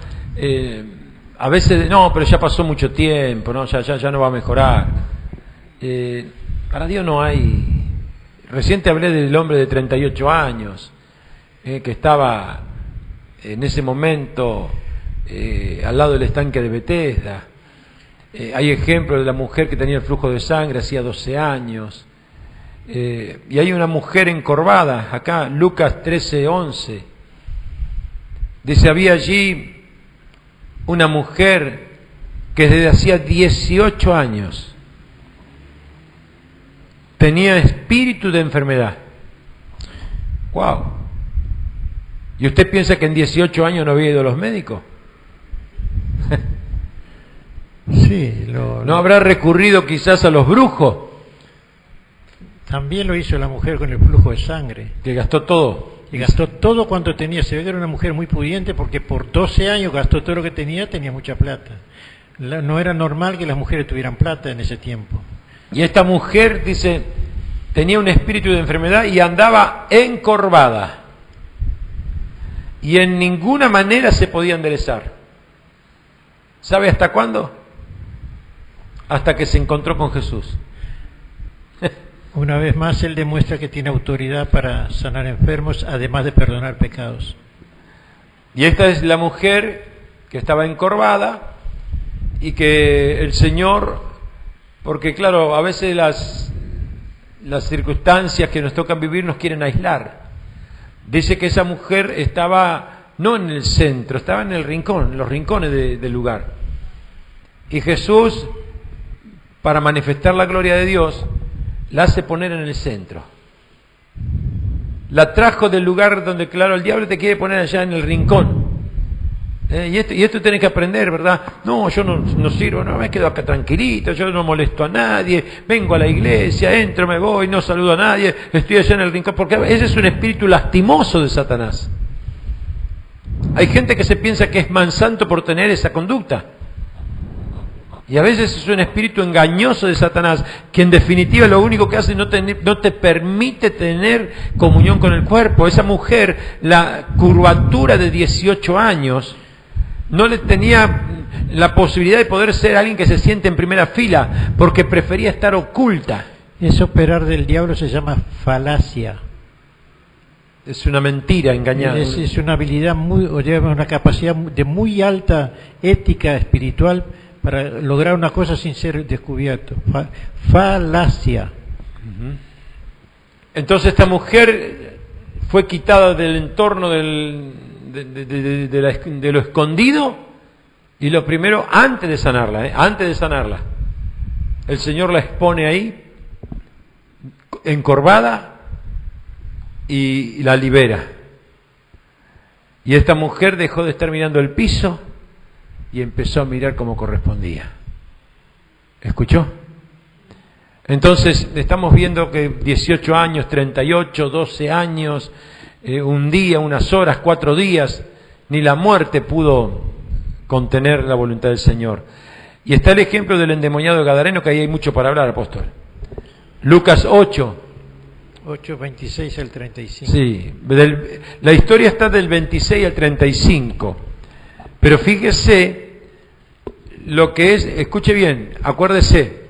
a veces, no, pero ya pasó mucho tiempo, no, ya no va a mejorar. Para Dios no hay. Recién te hablé del hombre de 38 años, que estaba en ese momento al lado del estanque de Betesda. Hay ejemplos de la mujer que tenía el flujo de sangre hacía 12 años. Y hay una mujer encorvada, acá, Lucas 13:11. Dice, había allí una mujer que desde hacía 18 años tenía espíritu de enfermedad. ¡Wow! ¿Y usted piensa que en 18 años no había ido a los médicos? Sí, ¿No habrá recurrido quizás a los brujos? También lo hizo la mujer con el flujo de sangre. Que gastó todo. Y gastó todo cuanto tenía. Se ve que era una mujer muy pudiente porque por 12 años gastó todo lo que tenía mucha plata. No era normal que las mujeres tuvieran plata en ese tiempo. Y esta mujer, dice, tenía un espíritu de enfermedad y andaba encorvada. Y en ninguna manera se podía enderezar. ¿Sabe hasta cuándo? Hasta que se encontró con Jesús. Una vez más, Él demuestra que tiene autoridad para sanar enfermos, además de perdonar pecados. Y esta es la mujer que estaba encorvada y que el Señor, porque claro, a veces las circunstancias que nos tocan vivir nos quieren aislar. Dice que esa mujer estaba no en el centro, estaba en el rincón, en los rincones del lugar. Y Jesús, para manifestar la gloria de Dios, la hace poner en el centro. La trajo del lugar donde, claro, el diablo te quiere poner allá en el rincón. Y esto tenés que aprender, ¿verdad? No, yo no sirvo, no, me quedo acá tranquilito, yo no molesto a nadie, vengo a la iglesia, entro, me voy, no saludo a nadie, estoy allá en el rincón, porque ese es un espíritu lastimoso de Satanás. Hay gente que se piensa que es mansanto por tener esa conducta. Y a veces es un espíritu engañoso de Satanás, que en definitiva lo único que hace no te permite tener comunión con el cuerpo. Esa mujer, la curvatura de 18 años, no le tenía la posibilidad de poder ser alguien que se siente en primera fila, porque prefería estar oculta. Ese operar del diablo se llama falacia. Es una mentira, engañar. Es una habilidad una capacidad de muy alta ética espiritual para lograr una cosa sin ser descubierto. Falacia. Entonces esta mujer fue quitada del entorno de lo escondido, y lo primero, antes de sanarla, el Señor la expone ahí, encorvada, y la libera. Y esta mujer dejó de estar mirando el piso y empezó a mirar como correspondía. ¿Escuchó? Entonces estamos viendo que 18 años, 38, 12 años, un día, unas horas, 4 días, ni la muerte pudo contener la voluntad del Señor. Y está el ejemplo del endemoniado gadareno, que ahí hay mucho para hablar, apóstol. Lucas 8, 26 al 35. Sí, la historia está del 26 al 35. Pero fíjese lo que es, escuche bien, acuérdese,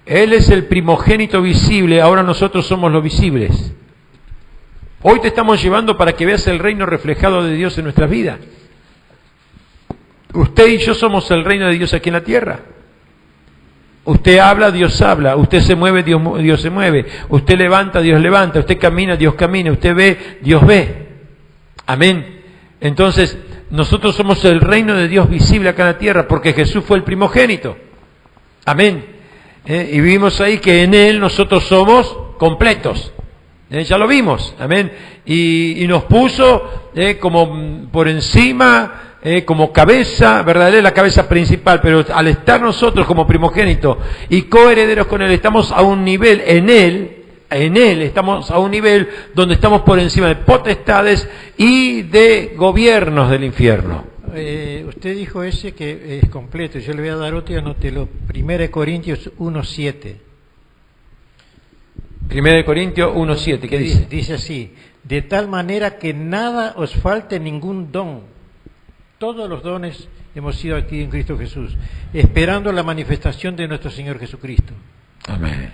Él es el primogénito visible, ahora nosotros somos los visibles. Hoy te estamos llevando para que veas el reino reflejado de Dios en nuestras vidas. Usted y yo somos el reino de Dios aquí en la tierra. Usted habla, Dios habla. Usted se mueve, Dios se mueve. Usted levanta, Dios levanta. Usted camina, Dios camina. Usted ve, Dios ve. Amén. Entonces, nosotros somos el reino de Dios visible acá en la tierra porque Jesús fue el primogénito. Amén. Y vimos ahí que en Él nosotros somos completos. Ya lo vimos. Amén. Y nos puso como por encima, como cabeza, ¿verdad? Él es la cabeza principal, pero al estar nosotros como primogénito y coherederos con Él, estamos a un nivel en Él estamos a un nivel donde estamos por encima de potestades y de gobiernos del infierno. Usted dijo ese que es completo, yo le voy a dar otro y anótelo. 1 Corintios 1:7. 1 Corintios 1:7, ¿qué dice? Dice así: de tal manera que nada os falte ningún don. Todos los dones hemos sido aquí en Cristo Jesús, esperando la manifestación de nuestro Señor Jesucristo. Amén.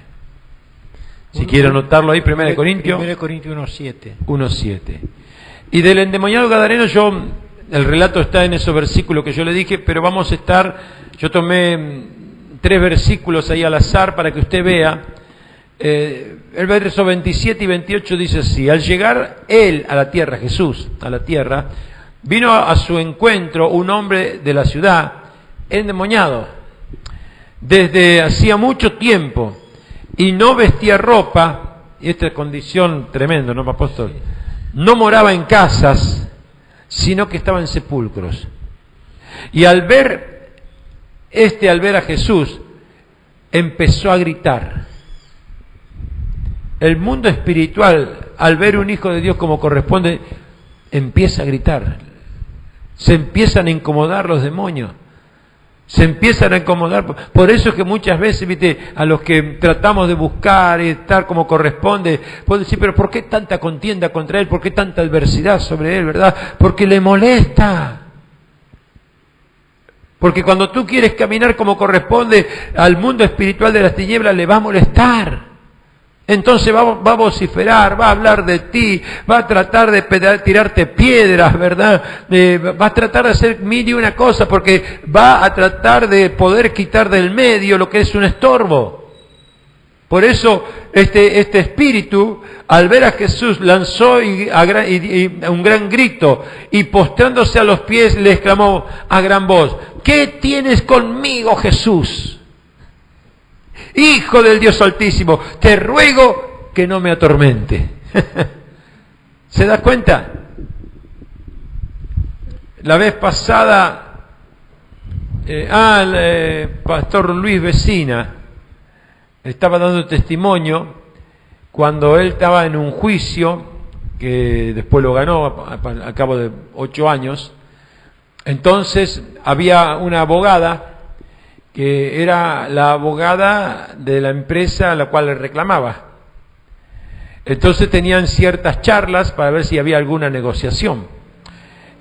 Si quiero anotarlo ahí, 1 Corintios 1:7. 1:7. Y del endemoniado gadareno, el relato está en esos versículos que yo le dije, pero yo tomé 3 versículos ahí al azar para que usted vea. El verso 27 y 28 dice así: al llegar él a la tierra, Jesús a la tierra, vino a su encuentro un hombre de la ciudad, endemoniado, desde hacía mucho tiempo, y no vestía ropa, y esta condición tremenda, ¿no, apóstol? No moraba en casas, sino que estaba en sepulcros. Y al ver a Jesús, empezó a gritar. El mundo espiritual, al ver un hijo de Dios como corresponde, empieza a gritar. Se empiezan a incomodar los demonios. Se empiezan a incomodar. Por eso es que muchas veces, viste, a los que tratamos de buscar y estar como corresponde, pueden decir, pero ¿por qué tanta contienda contra él? ¿Por qué tanta adversidad sobre él, verdad? Porque le molesta. Porque cuando tú quieres caminar como corresponde al mundo espiritual de las tinieblas, le va a molestar. Entonces va a vociferar, va a hablar de ti, va a tratar de tirarte piedras, ¿verdad? Va a tratar de hacer mil y una cosa, porque va a tratar de poder quitar del medio lo que es un estorbo. Por eso este espíritu, al ver a Jesús, lanzó un gran grito y postrándose a los pies le exclamó a gran voz: ¿qué tienes conmigo, Jesús? Hijo del Dios Altísimo, te ruego que no me atormente. ¿Se da cuenta? La vez pasada, el pastor Luis Vecina estaba dando testimonio cuando él estaba en un juicio, que después lo ganó al cabo de 8 años. Entonces había una abogada que era la abogada de la empresa a la cual le reclamaba. Entonces tenían ciertas charlas para ver si había alguna negociación.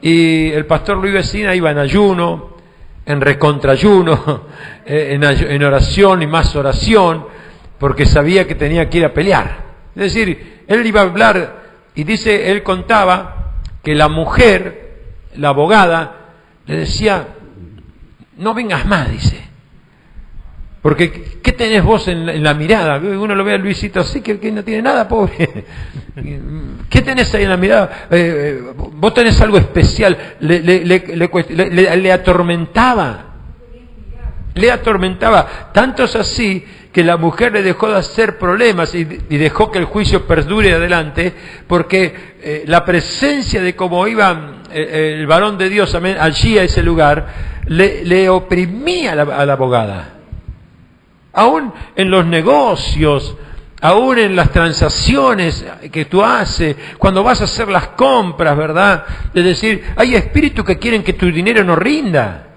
Y el pastor Luis Vecina iba en ayuno, en recontrayuno, en oración y más oración, porque sabía que tenía que ir a pelear. Es decir, él iba a hablar, y dice, él contaba que la mujer, la abogada, le decía: no vengas más, dice. Porque, ¿qué tenés vos en la mirada? Uno lo ve a Luisito así, que no tiene nada, pobre. ¿Qué tenés ahí en la mirada? Vos tenés algo especial. Le atormentaba. Le atormentaba. Tanto es así que la mujer le dejó de hacer problemas y dejó que el juicio perdure adelante, porque la presencia de cómo iba el varón de Dios allí a ese lugar, le oprimía a la abogada. Aún en los negocios, aún en las transacciones que tú haces, cuando vas a hacer las compras, ¿verdad? Es decir, hay espíritus que quieren que tu dinero no rinda.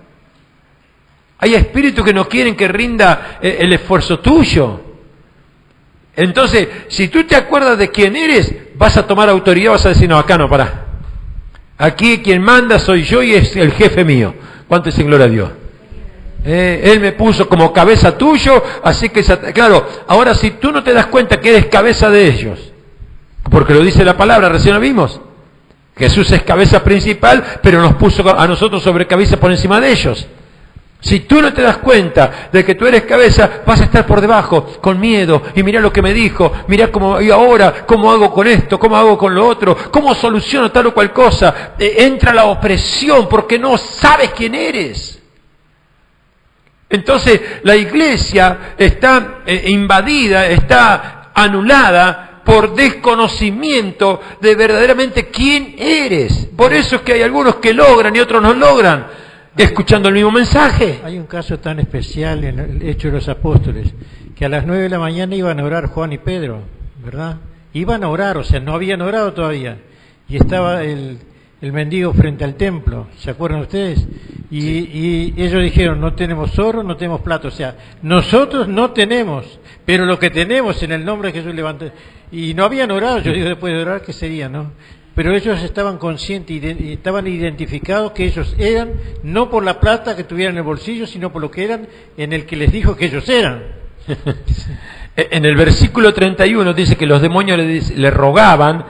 Hay espíritus que no quieren que rinda el esfuerzo tuyo. Entonces, si tú te acuerdas de quién eres, vas a tomar autoridad, vas a decir: no, acá no, pará. Aquí quien manda soy yo y es el jefe mío. ¿Cuánto es en gloria a Dios? Él me puso como cabeza tuyo, así que, claro, ahora si tú no te das cuenta que eres cabeza de ellos, Porque lo dice la palabra, recién lo vimos. Jesús es cabeza principal, pero nos puso a nosotros sobre cabeza por encima de ellos. Si tú no te das cuenta de que tú eres cabeza, vas a estar por debajo, con miedo, y mirá lo que me dijo, mirá cómo, y ahora, cómo hago con esto, cómo hago con lo otro, cómo soluciono tal o cual cosa. Entra la opresión porque no sabes quién eres. Entonces, la iglesia está invadida, está anulada por desconocimiento de verdaderamente quién eres. Por eso es que hay algunos que logran y otros no logran, escuchando el mismo mensaje. Hay un caso tan especial en el Hecho de los Apóstoles, que a las 9 de la mañana iban a orar Juan y Pedro, ¿verdad? Iban a orar, o sea, no habían orado todavía. Y estaba el mendigo frente al templo, ¿se acuerdan ustedes? Y ellos dijeron, no tenemos oro, no tenemos plata, o sea, nosotros no tenemos, pero lo que tenemos en el nombre de Jesús levanta. Y no habían orado, yo digo, después de orar, ¿qué sería, no? Pero ellos estaban conscientes y estaban identificados que ellos eran, no por la plata que tuvieran en el bolsillo, sino por lo que eran en el que les dijo que ellos eran. En el versículo 31 dice que los demonios le rogaban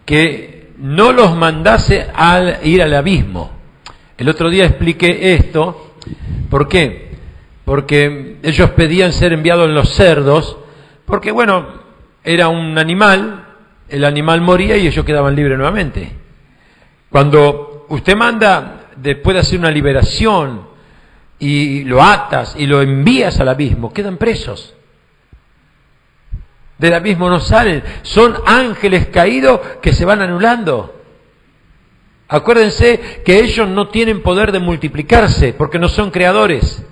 que no los mandase a ir al abismo. El otro día expliqué esto. ¿Por qué? Porque ellos pedían ser enviados en los cerdos, porque bueno, era un animal. El animal moría y ellos quedaban libres nuevamente. Cuando usted manda, después de hacer una liberación, y lo atas y lo envías al abismo, quedan presos. Del abismo no salen. Son ángeles caídos que se van anulando. Acuérdense que ellos no tienen poder de multiplicarse, porque no son creadores.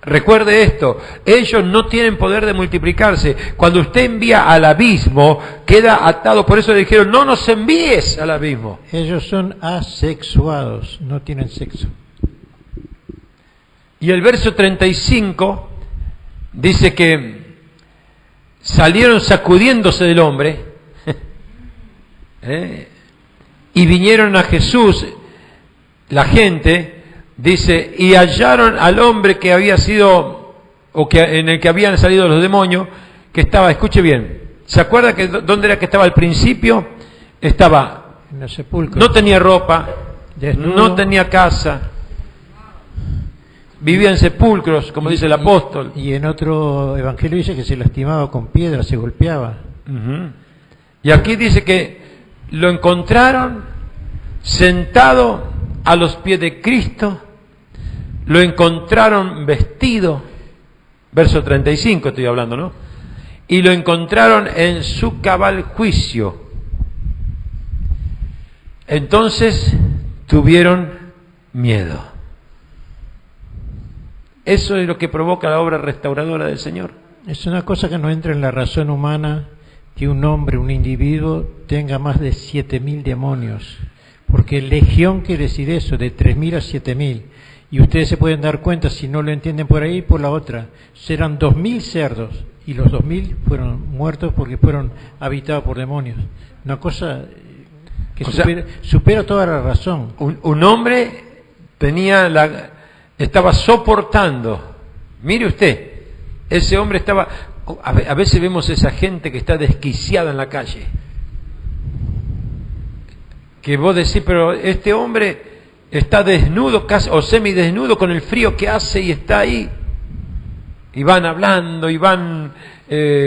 Recuerde esto, ellos no tienen poder de multiplicarse. Cuando usted envía al abismo, queda atado. Por eso le dijeron, no nos envíes al abismo. Ellos son asexuados, no tienen sexo. Y el verso 35 dice que salieron sacudiéndose del hombre y vinieron a Jesús, la gente. Dice, y hallaron al hombre que había sido, o que en el que habían salido los demonios, que estaba, escuche bien, ¿se acuerda que dónde era que estaba al principio? Estaba, en los sepulcros. No tenía ropa, desnudo, no tenía casa, vivía en sepulcros, como dice el apóstol. Y en otro evangelio dice que se lastimaba con piedras, se golpeaba. Y aquí dice que lo encontraron sentado a los pies de Cristo, lo encontraron vestido, verso 35 estoy hablando, ¿no? Y lo encontraron en su cabal juicio. Entonces tuvieron miedo. Eso es lo que provoca la obra restauradora del Señor. Es una cosa que no entra en la razón humana que un hombre, un individuo, tenga más de 7.000 demonios. Porque legión quiere decir eso, de 3.000 a 7.000. Y ustedes se pueden dar cuenta, si no lo entienden por ahí, por la otra. Serán 2.000 cerdos, y los 2.000 fueron muertos porque fueron habitados por demonios. Una cosa que supera toda la razón. Un hombre estaba soportando. Mire usted, ese hombre estaba... A veces vemos esa gente que está desquiciada en la calle. Que vos decís, pero este hombre está desnudo casi, o semidesnudo con el frío que hace y está ahí. Y van hablando y van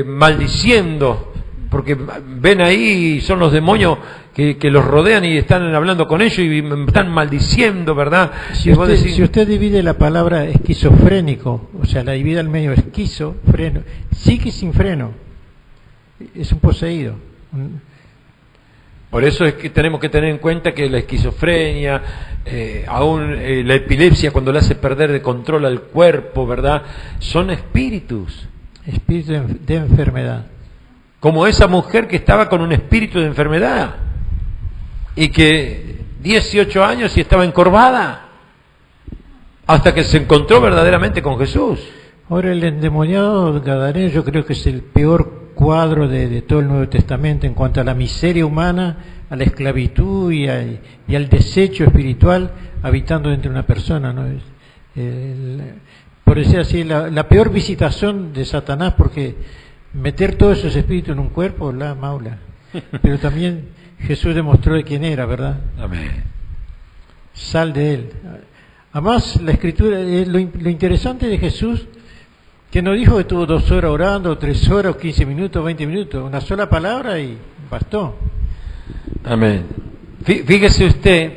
maldiciendo, porque ven ahí y son los demonios que los rodean y están hablando con ellos y están maldiciendo, ¿verdad? Si usted divide la palabra esquizofrénico, o sea, la divide al medio, esquizofreno, psique sin freno, es un poseído. Por eso es que tenemos que tener en cuenta que la esquizofrenia, aún la epilepsia, cuando le hace perder de control al cuerpo, ¿verdad? Son espíritus. Espíritu de enfermedad. Como esa mujer que estaba con un espíritu de enfermedad y que 18 años y estaba encorvada hasta que se encontró verdaderamente con Jesús. Ahora, el endemoniado gadareno yo creo que es el peor cuadro de todo el Nuevo Testamento en cuanto a la miseria humana, a la esclavitud y al desecho espiritual habitando dentro de una persona, ¿no? Por decir así, la peor visitación de Satanás, porque meter todos esos espíritus en un cuerpo, la maula. Pero también Jesús demostró de quién era, ¿verdad? Amén. Sal de él. Además, la Escritura, lo interesante de Jesús, que no dijo que estuvo 2 horas orando, 3 horas, 15 minutos, 20 minutos, una sola palabra y bastó. Amén. Fíjese usted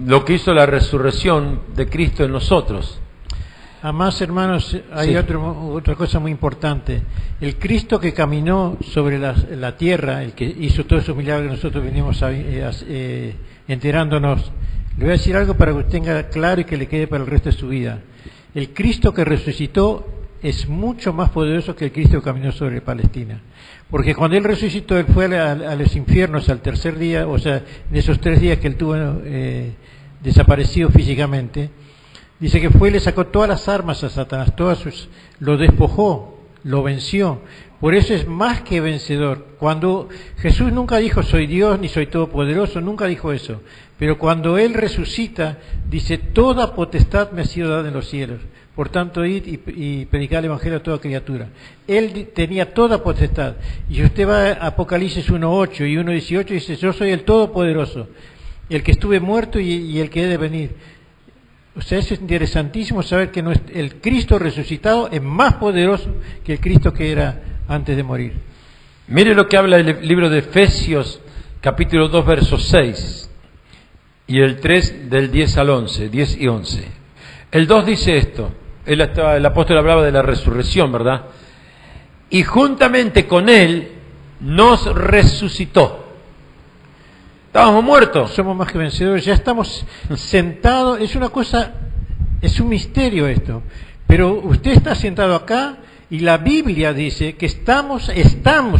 lo que hizo la resurrección de Cristo en nosotros. Además, hermanos, hay Sí. otra cosa muy importante. El Cristo que caminó sobre la tierra, el que hizo todos esos milagros que nosotros venimos enterándonos, le voy a decir algo para que usted tenga claro y que le quede para el resto de su vida. El Cristo que resucitó es mucho más poderoso que el Cristo que caminó sobre Palestina. Porque cuando Él resucitó, Él fue a los infiernos al tercer día, o sea, en esos 3 días que Él tuvo desaparecido físicamente. Dice que fue y le sacó todas las armas a Satanás, lo despojó, lo venció. Por eso es más que vencedor. Cuando Jesús nunca dijo soy Dios ni soy todopoderoso, nunca dijo eso. Pero cuando Él resucita, dice toda potestad me ha sido dada en los cielos. Por tanto, id y predicad el Evangelio a toda criatura. Él tenía toda potestad. Y usted va a Apocalipsis 1.8 y 1.18 y dice yo soy el todopoderoso, el que estuve muerto y el que he de venir. O sea, eso es interesantísimo saber que el Cristo resucitado es más poderoso que el Cristo que era antes de morir. Mire lo que habla el libro de Efesios, capítulo 2, verso 6, y el 3 del 10 al 11, 10 y 11. El 2 dice esto, el apóstol hablaba de la resurrección, ¿verdad? Y juntamente con Él nos resucitó. Estábamos muertos. Somos más que vencedores, ya estamos sentados, es un misterio esto, pero usted está sentado acá y la Biblia dice que estamos,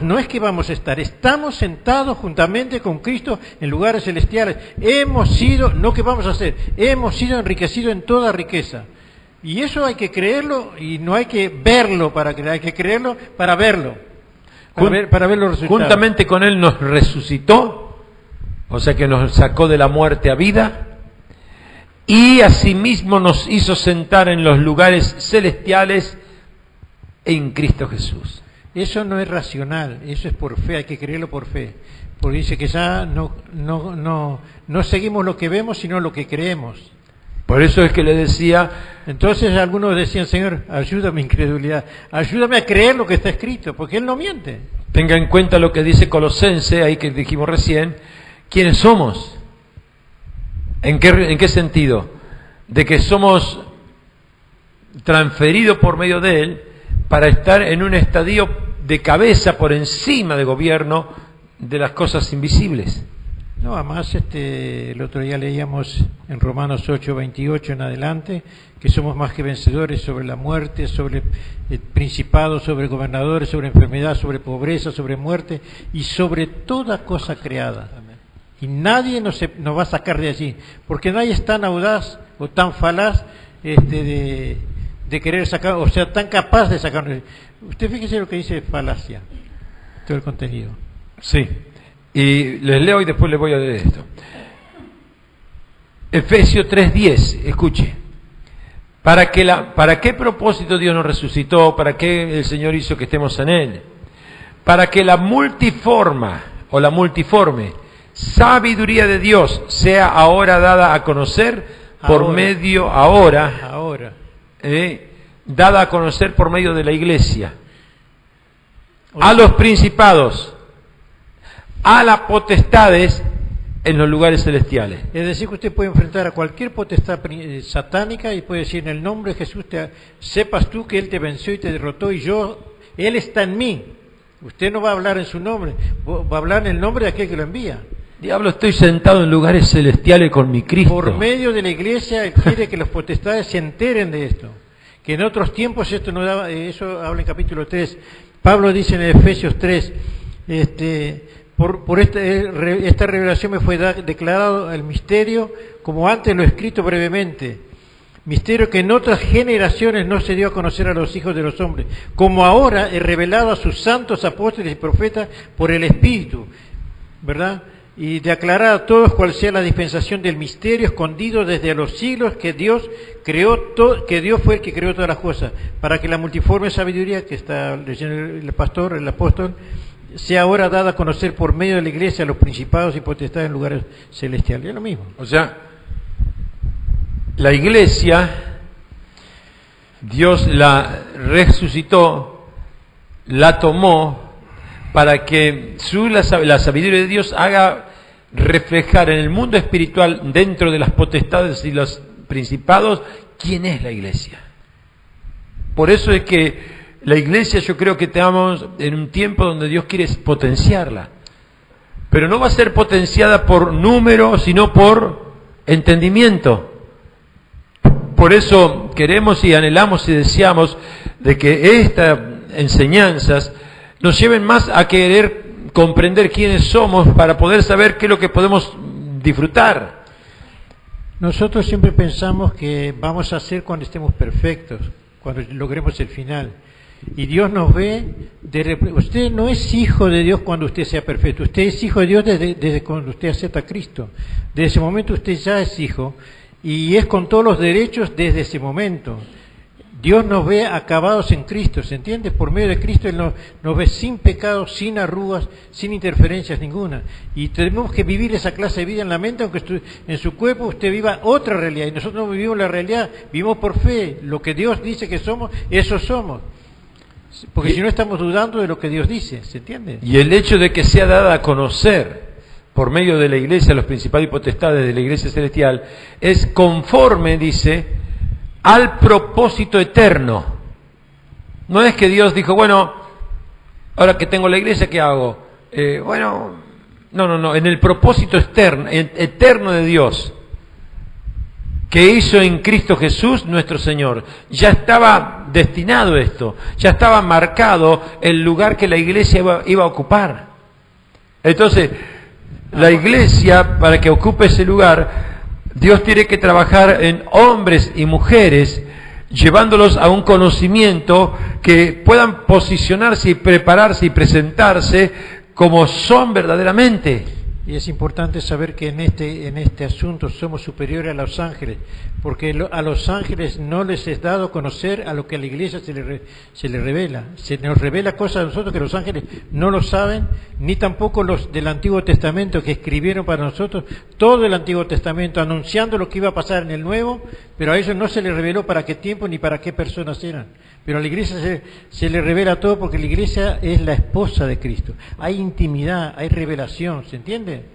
no es que vamos a estar, estamos sentados juntamente con Cristo en lugares celestiales, hemos sido, no que vamos a hacer, hemos sido enriquecidos en toda riqueza. Y eso hay que creerlo y no hay que verlo para creer, hay que creerlo para verlo, para ver los resultados. Juntamente con Él nos resucitó. O sea que nos sacó de la muerte a vida y asimismo nos hizo sentar en los lugares celestiales en Cristo Jesús. Eso no es racional, eso es por fe, hay que creerlo por fe. Porque dice que ya no seguimos lo que vemos, sino lo que creemos. Por eso es que le decía... Entonces algunos decían, Señor, ayúdame a mi incredulidad, ayúdame a creer lo que está escrito, porque Él no miente. Tenga en cuenta lo que dice Colosense, ahí que dijimos recién. ¿Quiénes somos? ¿En qué sentido? De que somos transferidos por medio de Él para estar en un estadio de cabeza por encima del gobierno de las cosas invisibles. No, además el otro día leíamos en Romanos 8:28 en adelante que somos más que vencedores sobre la muerte, sobre el principado, sobre gobernadores, sobre enfermedad, sobre pobreza, sobre muerte y sobre toda cosa creada. Y nadie nos va a sacar de allí, porque nadie es tan audaz o tan falaz de querer sacar, o sea, tan capaz de sacarnos. Usted fíjese lo que dice falacia, todo el contenido. Sí, y les leo y después les voy a leer esto. Efesios 3:10, escuche. ¿Para qué propósito Dios nos resucitó? ¿Para qué el Señor hizo que estemos en Él? Para que la multiforme sabiduría de Dios sea ahora dada a conocer dada a conocer por medio de la iglesia, a los principados, a las potestades en los lugares celestiales. Es decir, que usted puede enfrentar a cualquier potestad satánica y puede decir en el nombre de Jesús, sepas tú que Él te venció y te derrotó y Él está en mí. Usted no va a hablar en su nombre, va a hablar en el nombre de aquel que lo envía. Diablo, estoy sentado en lugares celestiales con mi Cristo. Por medio de la iglesia Él quiere que los potestades se enteren de esto. Que en otros tiempos esto no daba, eso habla en capítulo 3. Pablo dice en Efesios 3, por esta revelación me fue declarado el misterio, como antes lo he escrito brevemente. Misterio que en otras generaciones no se dio a conocer a los hijos de los hombres, como ahora he revelado a sus santos apóstoles y profetas por el Espíritu, ¿verdad? y de aclarar a todos cuál sea la dispensación del misterio escondido desde los siglos que Dios creó, que Dios fue el que creó todas las cosas, para que la multiforme sabiduría que está leyendo el pastor, el apóstol, sea ahora dada a conocer por medio de la iglesia a los principados y potestades en lugares celestiales. Es lo mismo. O sea, la iglesia, Dios la resucitó, la tomó, para que la sabiduría de Dios haga reflejar en el mundo espiritual, dentro de las potestades y los principados, quién es la iglesia. Por eso es que la iglesia, yo creo que estamos en un tiempo donde Dios quiere potenciarla, pero no va a ser potenciada por número, sino por entendimiento. Por eso queremos y anhelamos y deseamos de que estas enseñanzas nos lleven más a querer comprender quiénes somos para poder saber qué es lo que podemos disfrutar. Nosotros siempre pensamos que vamos a ser cuando estemos perfectos, cuando logremos el final. Y Dios nos ve, usted no es hijo de Dios cuando usted sea perfecto, usted es hijo de Dios desde cuando usted acepta a Cristo. Desde ese momento usted ya es hijo y es con todos los derechos desde ese momento. Dios nos ve acabados en Cristo, ¿se entiende? Por medio de Cristo Él nos ve sin pecado, sin arrugas, sin interferencias ninguna. Y tenemos que vivir esa clase de vida en la mente, aunque en su cuerpo usted viva otra realidad. Y nosotros no vivimos la realidad, vivimos por fe. Lo que Dios dice que somos, eso somos. Porque si no estamos dudando de lo que Dios dice, ¿se entiende? Y el hecho de que sea dada a conocer por medio de la iglesia, los principados y potestades de la iglesia celestial, es conforme, dice, al propósito eterno. No es que Dios dijo, bueno, ahora que tengo la iglesia, ¿qué hago? No, en el propósito eterno de Dios, que hizo en Cristo Jesús nuestro Señor. Ya estaba destinado esto, ya estaba marcado el lugar que la iglesia iba a ocupar. Entonces, la iglesia, para que ocupe ese lugar, Dios tiene que trabajar en hombres y mujeres, llevándolos a un conocimiento que puedan posicionarse y prepararse y presentarse como son verdaderamente. Y es importante saber que en este asunto somos superiores a los ángeles, porque a los ángeles no les es dado conocer a lo que a la iglesia se le revela. Se nos revela cosas a nosotros que los ángeles no lo saben, ni tampoco los del Antiguo Testamento que escribieron para nosotros todo el Antiguo Testamento anunciando lo que iba a pasar en el Nuevo, pero a ellos no se les reveló para qué tiempo ni para qué personas eran. Pero a la iglesia se le revela todo, porque la iglesia es la esposa de Cristo. Hay intimidad, hay revelación, ¿se entiende?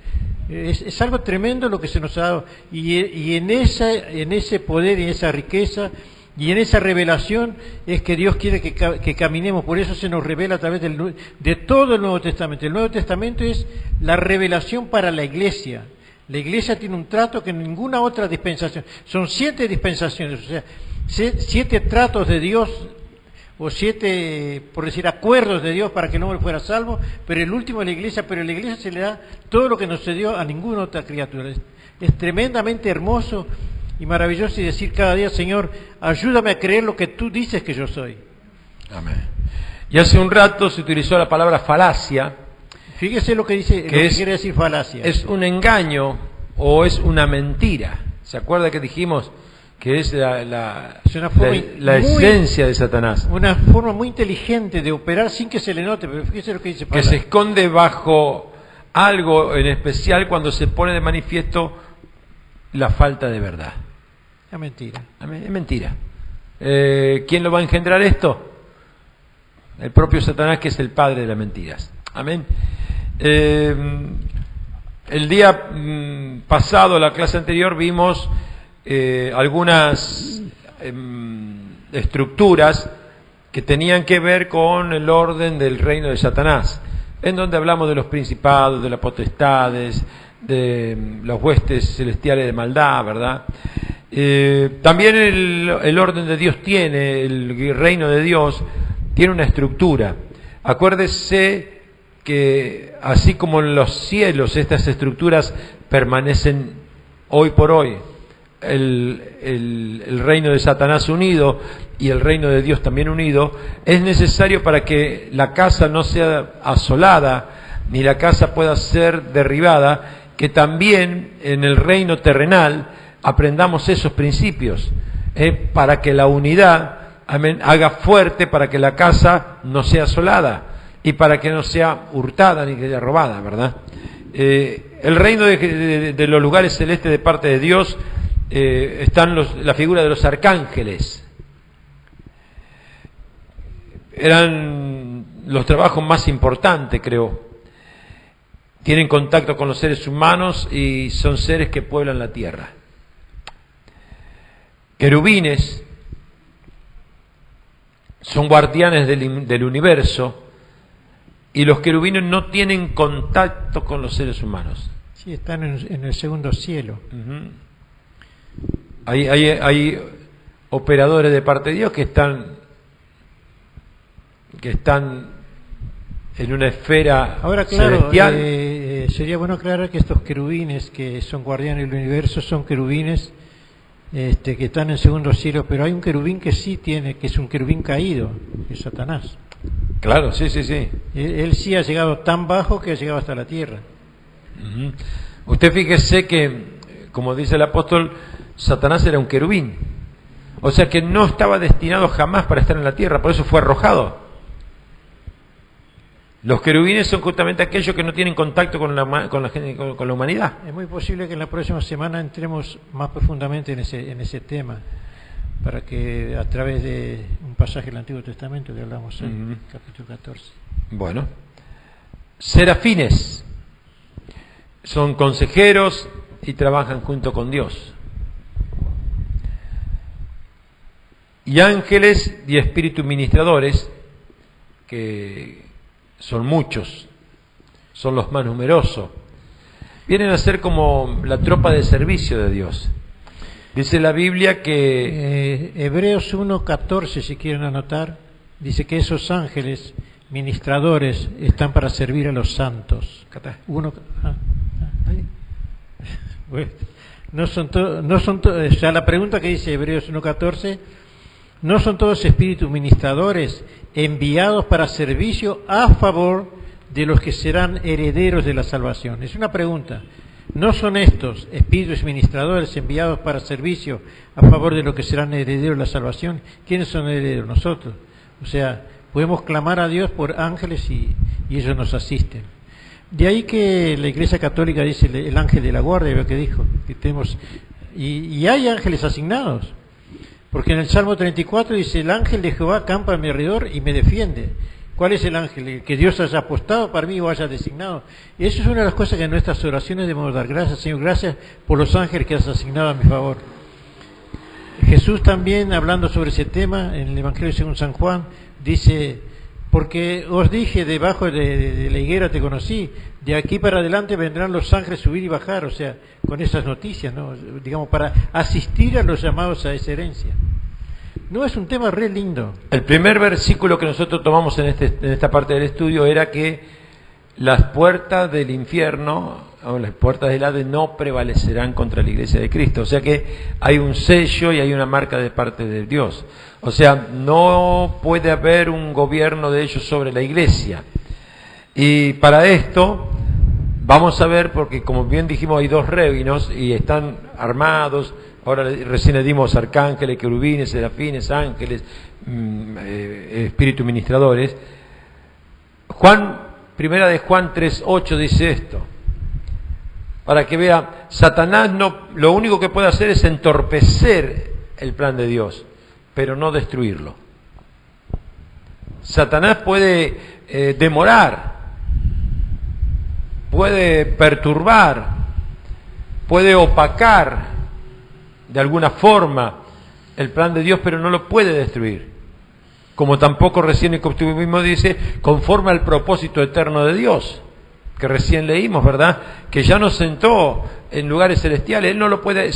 Es algo tremendo lo que se nos ha dado. Y en ese poder y en esa riqueza y en esa revelación es que Dios quiere que caminemos. Por eso se nos revela a través de todo el Nuevo Testamento. El Nuevo Testamento es la revelación para la iglesia. La iglesia tiene un trato que ninguna otra dispensación. Son 7 dispensaciones, o sea, 7 tratos de Dios, o 7, por decir, acuerdos de Dios para que el hombre fuera salvo, pero el último es la iglesia. Pero a la iglesia se le da todo lo que no se dio a ninguna otra criatura. Es tremendamente hermoso y maravilloso, y decir cada día, Señor, ayúdame a creer lo que tú dices que yo soy. Amén. Y hace un rato se utilizó la palabra falacia. Fíjese lo que dice, lo que quiere decir falacia. Es un engaño o es una mentira. ¿Se acuerda que dijimos que es la esencia de Satanás? Una forma muy inteligente de operar sin que se le note, pero fíjese lo que dice Pablo. Que se esconde bajo algo en especial cuando se pone de manifiesto la falta de verdad. Es mentira. Es mentira. ¿Quién lo va a engendrar esto? El propio Satanás, que es el padre de las mentiras. Amén. El día pasado, la clase anterior, vimos algunas estructuras que tenían que ver con el orden del reino de Satanás, en donde hablamos de los principados, de las potestades, de los huestes celestiales de maldad, ¿verdad? También el orden de Dios tiene, el reino de Dios tiene una estructura. Acuérdese que así como en los cielos estas estructuras permanecen hoy por hoy, el reino de Satanás unido y el reino de Dios también unido, es necesario para que la casa no sea asolada, ni la casa pueda ser derribada, que también en el reino terrenal aprendamos esos principios, para que la unidad, amén, haga fuerte, para que la casa no sea asolada y para que no sea hurtada ni que sea robada, ¿verdad? El reino de los lugares celestes de parte de Dios, están la figura de los arcángeles. Eran los trabajos más importantes, creo. Tienen contacto con los seres humanos y son seres que pueblan la tierra. Querubines son guardianes del universo, y los querubines no tienen contacto con los seres humanos. Sí, están en el segundo cielo. Uh-huh. Hay operadores de parte de Dios que están en una esfera ahora, claro, celestial. Sería bueno aclarar que estos querubines que son guardianes del universo son querubines que están en segundo cielo, pero hay un querubín que sí tiene, que es un querubín caído, que es Satanás. Claro, sí. Él sí ha llegado tan bajo que ha llegado hasta la tierra. Uh-huh. Usted fíjese que, como dice el apóstol, Satanás era un querubín. O sea que no estaba destinado jamás para estar en la tierra, por eso fue arrojado. Los querubines son justamente aquellos que no tienen contacto con la humanidad. Es muy posible que en la próxima semana entremos más profundamente en ese tema, para que a través de un pasaje del Antiguo Testamento que hablamos en capítulo 14. Bueno, serafines son consejeros y trabajan junto con Dios. Y ángeles y espíritus ministradores, que son muchos, son los más numerosos, vienen a ser como la tropa de servicio de Dios. Dice la Biblia que Hebreos 1:14, si quieren anotar, dice que esos ángeles ministradores están para servir a los santos. Bueno, o sea, la pregunta que dice Hebreos 1:14, ¿no son todos espíritus ministradores enviados para servicio a favor de los que serán herederos de la salvación? Es una pregunta. ¿No son estos espíritus ministradores enviados para servicio a favor de los que serán herederos de la salvación? ¿Quiénes son herederos? Nosotros. O sea, podemos clamar a Dios por ángeles y ellos nos asisten. De ahí que la Iglesia Católica dice el ángel de la guardia, lo que dijo, que tenemos, y hay ángeles asignados. Porque en el Salmo 34 dice, el ángel de Jehová acampa a mi alrededor y me defiende. ¿Cuál es el ángel? Que Dios haya apostado para mí o haya designado. Y eso es una de las cosas que en nuestras oraciones debemos dar gracias. Señor, gracias por los ángeles que has asignado a mi favor. Jesús también, hablando sobre ese tema, en el Evangelio según San Juan, dice, porque os dije, debajo de la higuera te conocí, de aquí para adelante vendrán los ángeles subir y bajar, o sea, con esas noticias, ¿no? Digamos, para asistir a los llamados a esa herencia. No, es un tema re lindo. El primer versículo que nosotros tomamos en esta parte del estudio era que las puertas del infierno o las puertas del Hades no prevalecerán contra la iglesia de Cristo. O sea que hay un sello y hay una marca de parte de Dios. O sea, no puede haber un gobierno de ellos sobre la iglesia. Y para esto vamos a ver, porque como bien dijimos hay dos réginos y están armados. Ahora recién le dimos arcángeles, querubines, serafines, ángeles, espíritus ministradores. Primera de Juan 3:8 dice esto. Para que vea, Satanás lo único que puede hacer es entorpecer el plan de Dios, pero no destruirlo. Satanás puede demorar, puede perturbar, puede opacar de alguna forma el plan de Dios, pero no lo puede destruir. Como tampoco recién el mismo dice, conforme al propósito eterno de Dios, que recién leímos, ¿verdad? Que ya nos sentó en lugares celestiales, Él no lo puede.